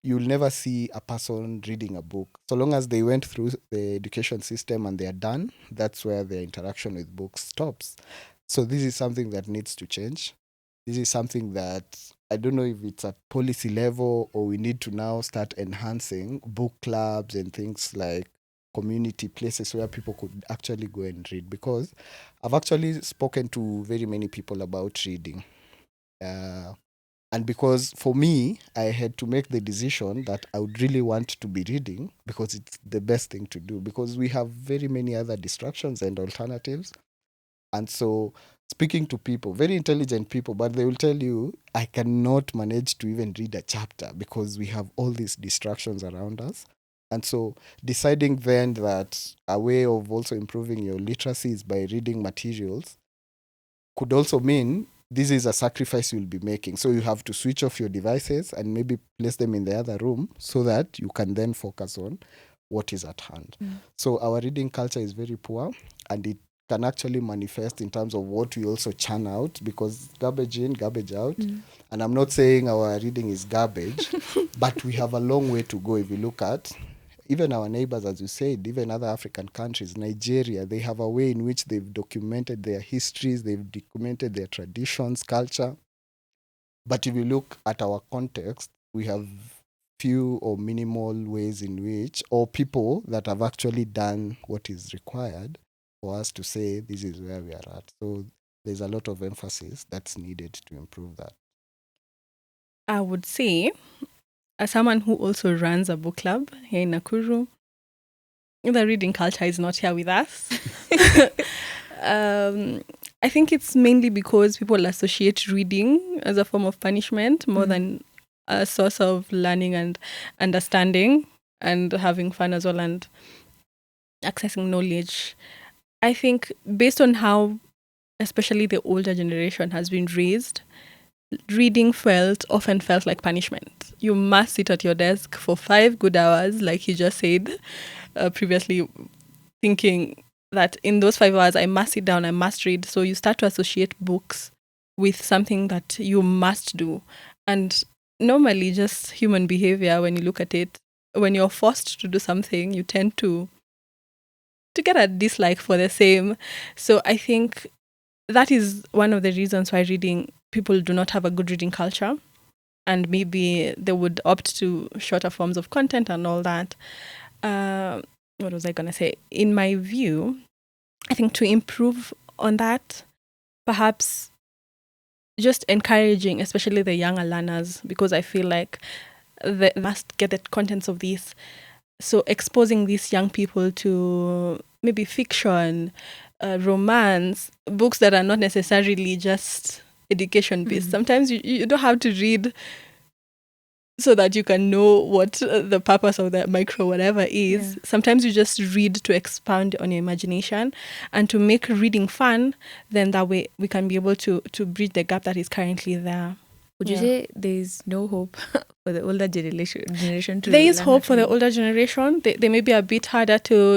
you'll never see a person reading a book. So long as they went through the education system and they're done, that's where their interaction with books stops. So this is something that needs to change. This is something that I don't know if it's at policy level or we need to now start enhancing book clubs and things like community places where people could actually go and read. Because I've actually spoken to very many people about reading. And because for me, I had to make the decision that I would really want to be reading because it's the best thing to do, because we have very many other distractions and alternatives. And so speaking to people, very intelligent people, but they will tell you, I cannot manage to even read a chapter because we have all these distractions around us. And so deciding then that a way of also improving your literacy is by reading materials could also mean this is a sacrifice you'll be making. So you have to switch off your devices and maybe place them in the other room so that you can then focus on what is at hand. So our reading culture is very poor, and it can actually manifest in terms of what we also churn out, because garbage in, garbage out. And I'm not saying our reading is garbage, but we have a long way to go. If you look at even our neighbors, as you said, even other African countries, Nigeria, they have a way in which they've documented their histories, they've documented their traditions, culture. But if you look at our context, we have few or minimal ways in which, or people that have actually done what is required for us to say this is where we are at. So there's a lot of emphasis that's needed to improve that. I would say, as someone who also runs a book club here in Nakuru, the reading culture is not here with us. I think it's mainly because people associate reading as a form of punishment more than a source of learning and understanding and having fun as well and accessing knowledge. I think based on how especially the older generation has been raised, reading often felt like punishment. You must sit at your desk for 5 good hours, like he just said previously, thinking that in those 5 hours I must sit down, I must read. So you start to associate books with something that you must do. And normally just human behavior, when you look at it, when you're forced to do something, you tend to get a dislike for the same. So I think that is one of the reasons why people do not have a good reading culture, and maybe they would opt to shorter forms of content and all that. What was I going to say? In my view, I think to improve on that, perhaps just encouraging, especially the younger learners, because I feel like they must get the contents of this. So exposing these young people to maybe fiction, romance, books that are not necessarily just education-based. Sometimes you don't have to read so that you can know what the purpose of the micro whatever is. Sometimes you just read to expand on your imagination and to make reading fun. Then that way we can be able to bridge the gap that is currently there. Would you say there's no hope for the older generation to There is hope for the older generation. They may be a bit harder to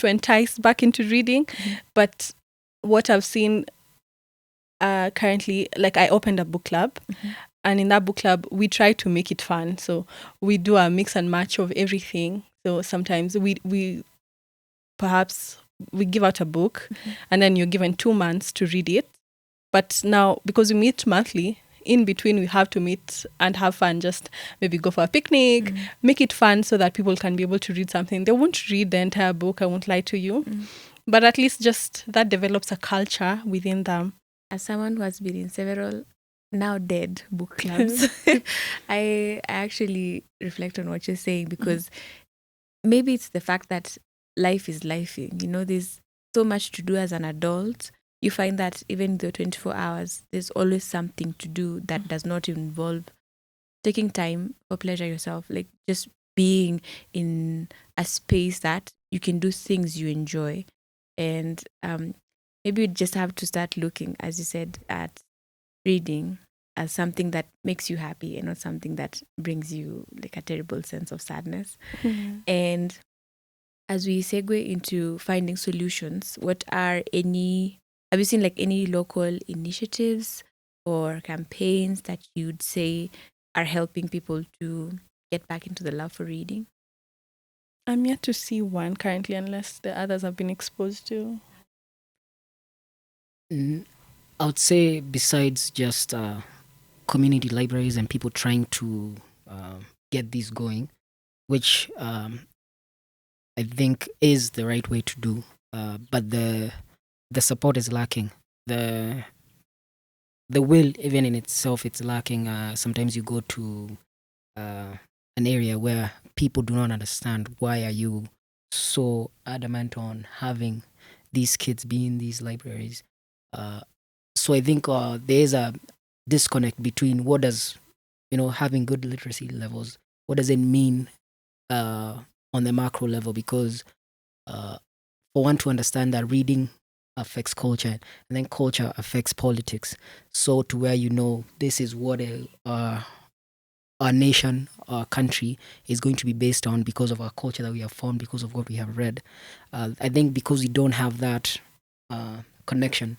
entice back into reading. But what I've seen currently, like I opened a book club, and in that book club we try to make it fun. So we do a mix and match of everything. So sometimes we perhaps we give out a book, and then you're given 2 months to read it. But now, because we meet monthly, in between we have to meet and have fun, just maybe go for a picnic, make it fun so that people can be able to read something. They won't read the entire book, I won't lie to you, but at least just that develops a culture within them. As someone who has been in several now dead book clubs, I actually reflect on what you're saying, because maybe it's the fact that life is lifing. There's so much to do as an adult. You find that even though 24 hours, there's always something to do that does not involve taking time for pleasure yourself, like just being in a space that you can do things you enjoy. And maybe you just have to start looking, as you said, at reading as something that makes you happy and not something that brings you like a terrible sense of sadness. And as we segue into finding solutions, have you seen like any local initiatives or campaigns that you'd say are helping people to get back into the love for reading? I'm yet to see one currently, unless the others have been exposed to. I would say besides just community libraries and people trying to get these going, which I think is the right way to do, but the support is lacking. The will, even in itself, it's lacking. Sometimes you go to an area where people do not understand why are you so adamant on having these kids be in these libraries. So I think there is a disconnect between what does having good literacy levels, what does it mean on the macro level, because for one to understand that reading affects culture and then culture affects politics, so to where this is what our nation, our country is going to be based on because of our culture that we have formed, because of what we have read. I think because we don't have that connection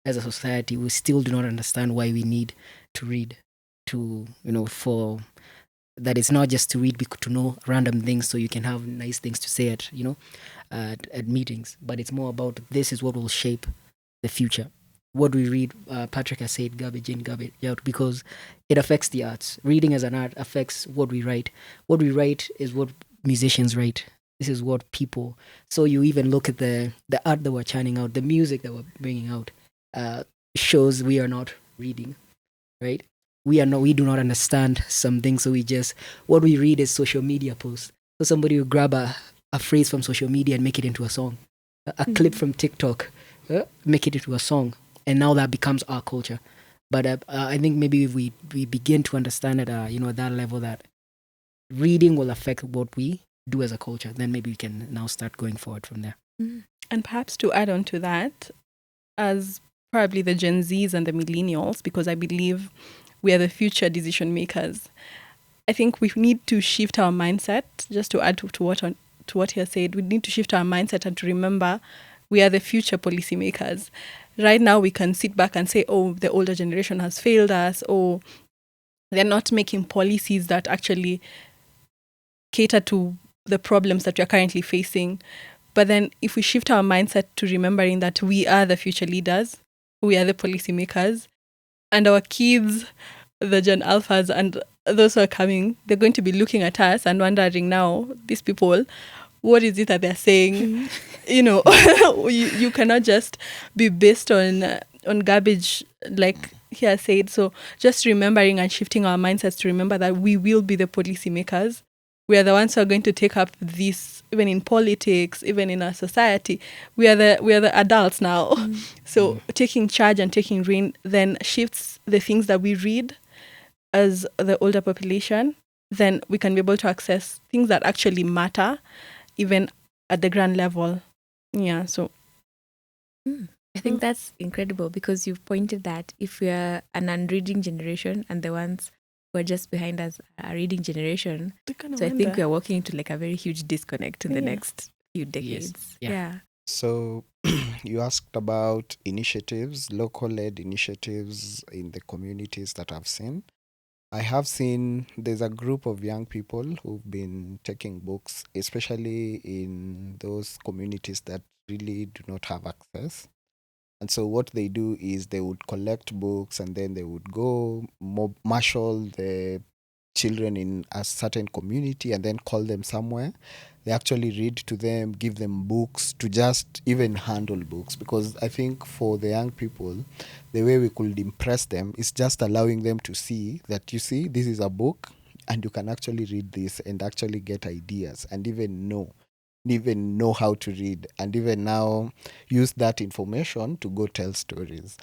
as a society, we still do not understand why we need to read, to for that it's not just to read to know random things so you can have nice things to say at meetings, but it's more about this is what will shape the future. What we read, Patrick has said, garbage in, garbage out, because it affects the arts. Reading as an art affects what we write. What we write is what musicians write. This is what people. So you even look at the art that we're churning out, the music that we're bringing out, shows we are not reading, right? We do not understand something, so what we read is social media posts. So somebody will grab a phrase from social media and make it into a song, a clip from TikTok, make it into a song, and now that becomes our culture. But I think maybe if we begin to understand at at that level that reading will affect what we do as a culture, then maybe we can now start going forward from there. And perhaps to add on to that, as probably the Gen Zs and the millennials, because I believe we are the future decision makers, I think we need to shift our mindset. Just to add to what he has said, we need to shift our mindset and to remember we are the future policymakers. Right now, we can sit back and say, oh, the older generation has failed us, or they're not making policies that actually cater to the problems that we're currently facing. But then if we shift our mindset to remembering that we are the future leaders, we are the policymakers, and our kids, the Gen Alphas, and those who are coming, they're going to be looking at us and wondering now, these people, what is it that they're saying? You cannot just be based on garbage, like he has said. So just remembering and shifting our mindsets to remember that we will be the policymakers. We are the ones who are going to take up this, even in politics, even in our society. We are the adults now. So taking charge and taking reign then shifts the things that we read as the older population. Then we can be able to access things that actually matter, even at the grand level. Yeah, so. I think that's incredible, because you've pointed that if we are an unreading generation and the ones who are just behind us are a reading generation, so I think we are walking into like a very huge disconnect in the next few decades. Yes. Yeah. So you asked about initiatives, local-led initiatives in the communities that I've seen. I have seen there's a group of young people who've been taking books, especially in those communities that really do not have access. And so what they do is they would collect books and then they would go marshal the children in a certain community and then call them somewhere. They actually read to them, give them books, to just even handle books. Because I think for the young people, the way we could impress them is just allowing them to see that, you see, this is a book and you can actually read this and actually get ideas and even know how to read, and even now use that information to go tell stories.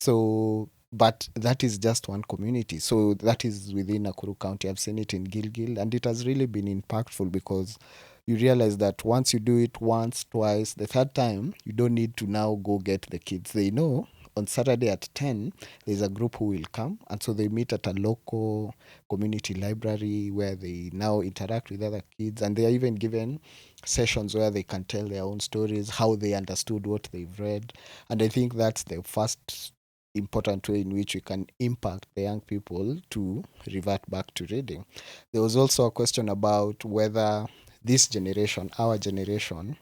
So, but that is just one community. So that is within Nakuru County. I've seen it in Gilgil, and it has really been impactful because you realize that once you do it once, twice, the third time, you don't need to now go get the kids. They know, on Saturday at 10, there's a group who will come. And so they meet at a local community library where they now interact with other kids. And they are even given sessions where they can tell their own stories, how they understood what they've read. And I think that's the first important way in which we can impact the young people to revert back to reading. There was also a question about whether this generation, our generation,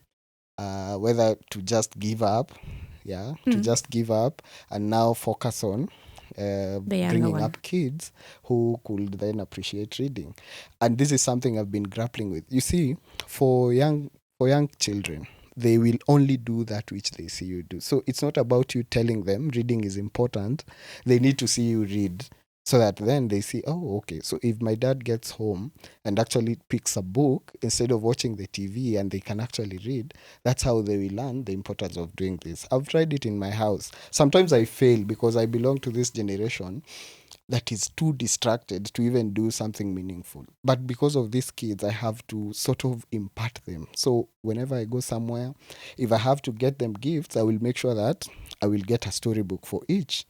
whether to just give up, to just give up and now focus on bringing up kids who could then appreciate reading. And this is something I've been grappling with. You see, for young children, they will only do that which they see you do. So it's not about you telling them reading is important. They need to see you read so that then they see, oh, okay, so if my dad gets home and actually picks a book instead of watching the TV and they can actually read, that's how they will learn the importance of doing this. I've tried it in my house. Sometimes I fail because I belong to this generation that is too distracted to even do something meaningful. But because of these kids, I have to sort of impart them. So whenever I go somewhere, if I have to get them gifts, I will make sure that I will get a storybook for each.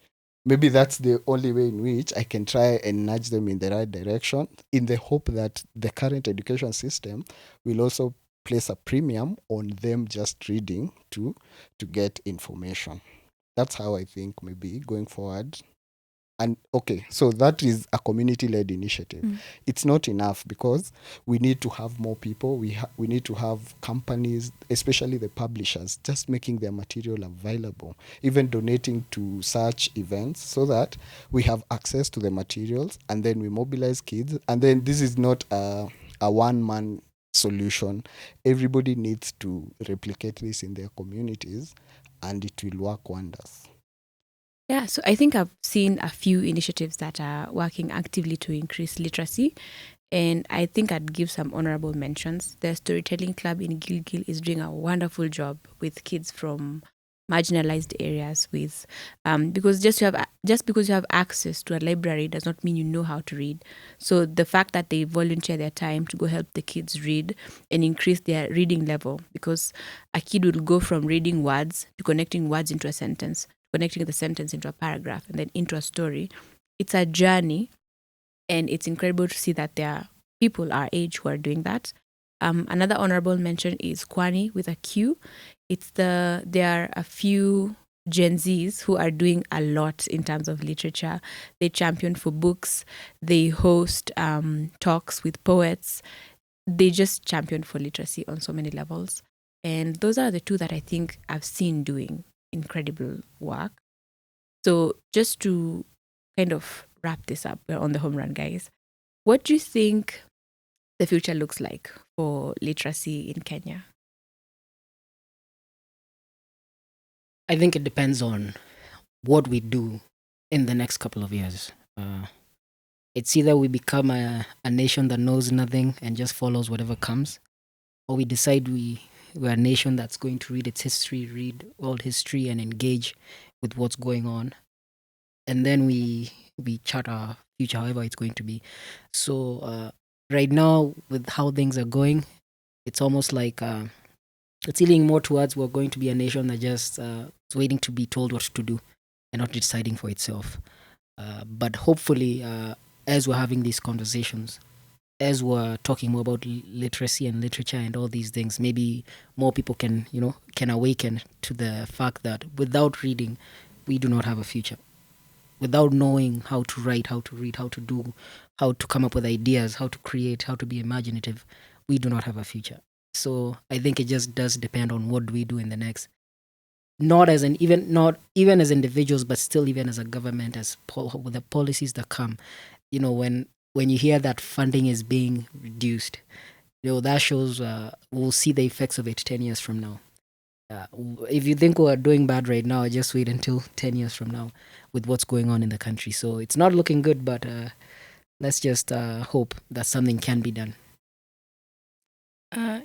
Maybe that's the only way in which I can try and nudge them in the right direction, in the hope that the current education system will also place a premium on them just reading to get information. That's how I think maybe going forward. And okay, so that is a community-led initiative. It's not enough because we need to have more people. We need to have companies, especially the publishers, just making their material available, even donating to such events so that we have access to the materials and then we mobilize kids. And then this is not a one-man solution. Everybody needs to replicate this in their communities and it will work wonders. Yeah, so I think I've seen a few initiatives that are working actively to increase literacy. And I think I'd give some honorable mentions. The Storytelling Club in Gilgil is doing a wonderful job with kids from marginalized areas with because just because you have access to a library does not mean you know how to read. So the fact that they volunteer their time to go help the kids read and increase their reading level, because a kid will go from reading words to connecting words into a sentence, connecting the sentence into a paragraph and then into a story. It's a journey, and it's incredible to see that there are people our age who are doing that. Another honorable mention is Kwani with a Q. There are a few Gen Zs who are doing a lot in terms of literature. They champion for books. They host talks with poets. They just champion for literacy on so many levels. And those are the two that I think I've seen doing incredible work. So just to kind of wrap this up, we're on the home run, guys. What do you think the future looks like for literacy in Kenya? I think it depends on what we do in the next couple of years. It's either we become a nation that knows nothing and just follows whatever comes, or we decide we're a nation that's going to read its history, read world history, and engage with what's going on. And then we chart our future, however it's going to be. So right now, with how things are going, it's almost like it's leaning more towards we're going to be a nation that just is waiting to be told what to do and not deciding for itself. But hopefully, as we're having these conversations, as we're talking more about literacy and literature and all these things, maybe more people can awaken to the fact that without reading, we do not have a future. Without knowing how to write, how to read, how to do, how to come up with ideas, how to create, how to be imaginative, we do not have a future. So I think it just does depend on what do we do in the next, not even as individuals, but still even as a government, with the policies that come. When you hear that funding is being reduced, that shows we'll see the effects of it 10 years from now. If you think we're doing bad right now, just wait until 10 years from now with what's going on in the country. So it's not looking good, but let's just hope that something can be done.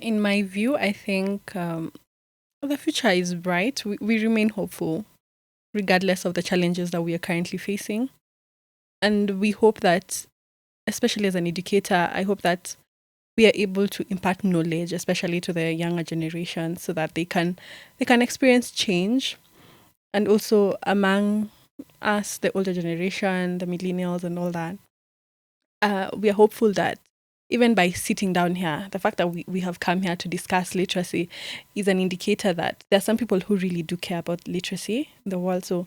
In my view, I think the future is bright. We remain hopeful, regardless of the challenges that we are currently facing. And we hope that, especially as an educator, I hope that we are able to impart knowledge, especially to the younger generation, so that they can experience change And also among us, the older generation, the millennials and all that, we are hopeful that even by sitting down here, the fact that we have come here to discuss literacy is an indicator that there are some people who really do care about literacy in the world. So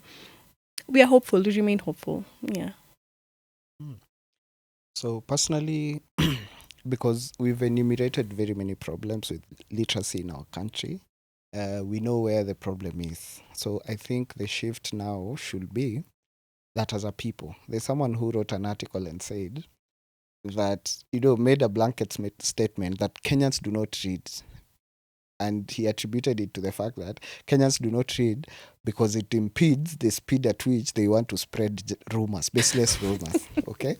we are hopeful, we remain hopeful. Yeah. So personally, because we've enumerated very many problems with literacy in our country, we know where the problem is. So I think the shift now should be that as a people, there's someone who wrote an article and said that, made a blanket statement that Kenyans do not read. And he attributed it to the fact that Kenyans do not read because it impedes the speed at which they want to spread rumors, baseless rumors. Okay?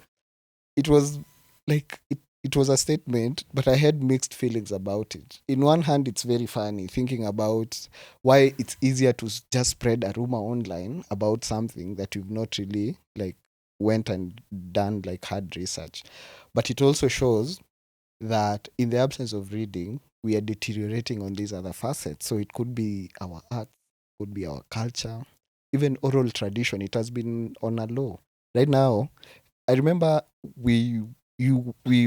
It was like, it was a statement, but I had mixed feelings about it. In one hand, it's very funny thinking about why it's easier to just spread a rumor online about something that you've not really went and done hard research. But it also shows that in the absence of reading, we are deteriorating on these other facets. So it could be our art, could be our culture, even oral tradition. It has been on a low. Right now, I remember we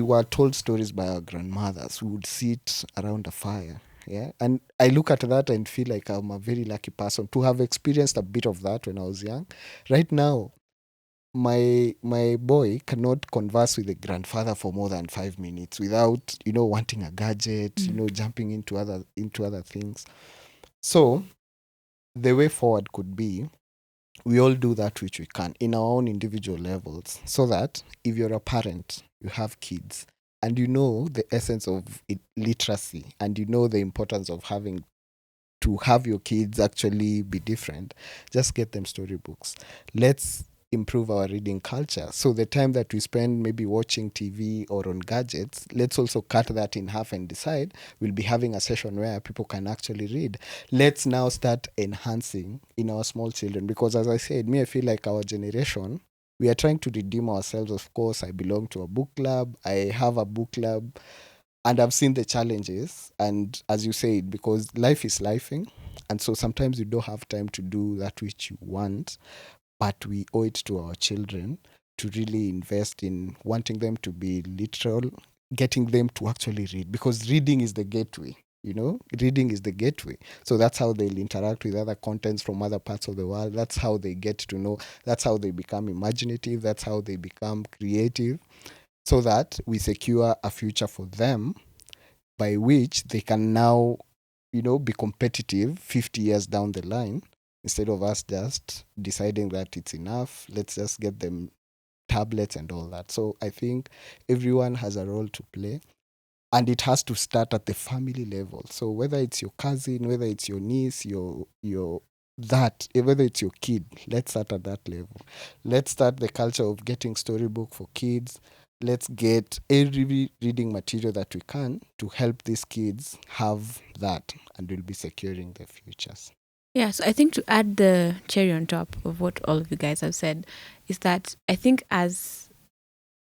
were told stories by our grandmothers who would sit around a fire. Yeah. And I look at that and feel like I'm a very lucky person to have experienced a bit of that when I was young. Right now, my boy cannot converse with a grandfather for more than 5 minutes without wanting a gadget, jumping into other things. So the way forward could be we all do that which we can in our own individual levels, so that if you're a parent, you have kids, and you know the essence of literacy, and you know the importance of having to have your kids actually be different, just get them storybooks. Let's improve our reading culture. So the time that we spend maybe watching TV or on gadgets, let's also cut that in half and decide we'll be having a session where people can actually read. Let's now start enhancing in our small children, because as I said, I feel like our generation, we are trying to redeem ourselves. Of course, I belong to a book club. I have a book club. And I've seen the challenges. And as you said, because life is lifing. And so sometimes you don't have time to do that which you want. But we owe it to our children to really invest in wanting them to be literal, getting them to actually read. Because reading is the gateway. Reading is the gateway. So that's how they'll interact with other contents from other parts of the world. That's how they get to know. That's how they become imaginative. That's how they become creative. So that we secure a future for them by which they can now, be competitive 50 years down the line, instead of us just deciding that it's enough. Let's just get them tablets and all that. So I think everyone has a role to play. And it has to start at the family level. So whether it's your cousin, whether it's your niece, whether it's your kid, let's start at that level. Let's start the culture of getting storybook for kids. Let's get every reading material that we can to help these kids have that, and we'll be securing their futures. Yeah, so I think to add the cherry on top of what all of you guys have said is that I think as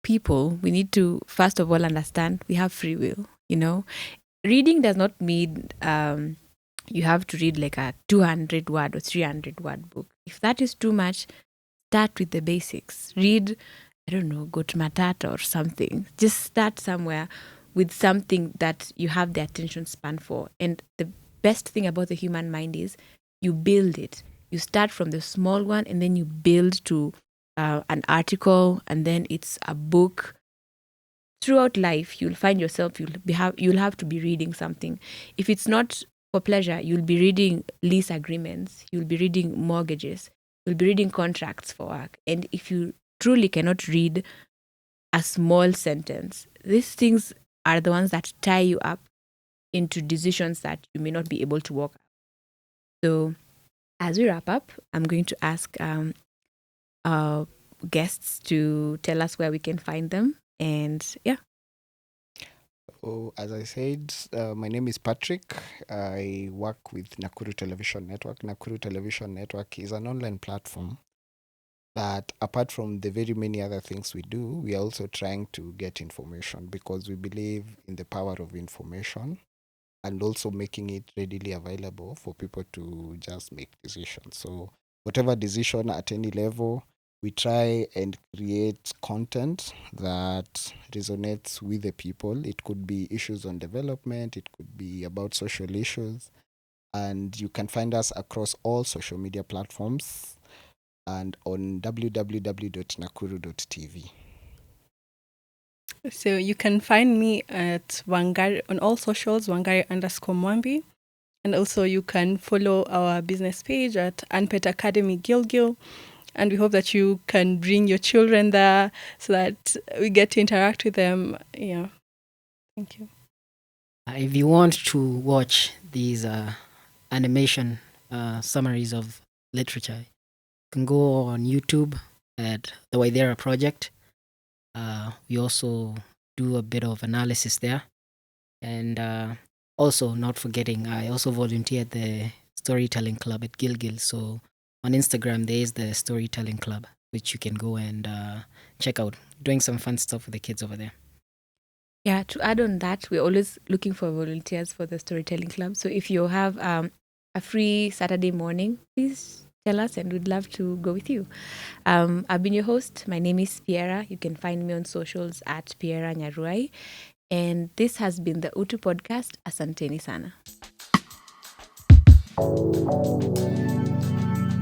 people, we need to first of all understand we have free will. Reading does not mean you have to read like a 200 word or 300 word book. If that is too much, start with the basics. Read, I don't know, go to Matata or something. Just start somewhere with something that you have the attention span for. And the best thing about the human mind is you build it. You start from the small one and then you build to an article, and then it's a book. Throughout life, you'll find yourself, you'll have to be reading something. If it's not for pleasure, you'll be reading lease agreements, you'll be reading mortgages, you'll be reading contracts for work. And if you truly cannot read a small sentence, these things are the ones that tie you up into decisions that you may not be able to walk out. So as we wrap up, I'm going to ask our guests to tell us where we can find them. And yeah. Oh, as I said, my name is Patrick. I work with Nakuru Television Network. Nakuru Television Network is an online platform that, apart from the very many other things we do, we are also trying to get information, because we believe in the power of information, and also making it readily available for people to just make decisions. So whatever decision at any level, we try and create content that resonates with the people. It could be issues on development, it could be about social issues. And you can find us across all social media platforms and on www.nakuru.tv. So you can find me at Wangari on all socials, Wangari_Mwambi. And also you can follow our business page at Anpet Academy Gilgil. And we hope that you can bring your children there so that we get to interact with them. Yeah. Thank you. If you want to watch these animation summaries of literature, you can go on YouTube at the Waithera Project. We also do a bit of analysis there. And also, not forgetting, I also volunteer at the Storytelling Club at Gilgil. So on Instagram, there is the Storytelling Club, which you can go and check out. Doing some fun stuff with the kids over there. Yeah, to add on that, we're always looking for volunteers for the Storytelling Club. So if you have a free Saturday morning, please tell us and we'd love to go with you. I've been your host. My name is Pierra. You can find me on socials at Pierra Nyaruai. And this has been the Utu Podcast. Asanteni sana.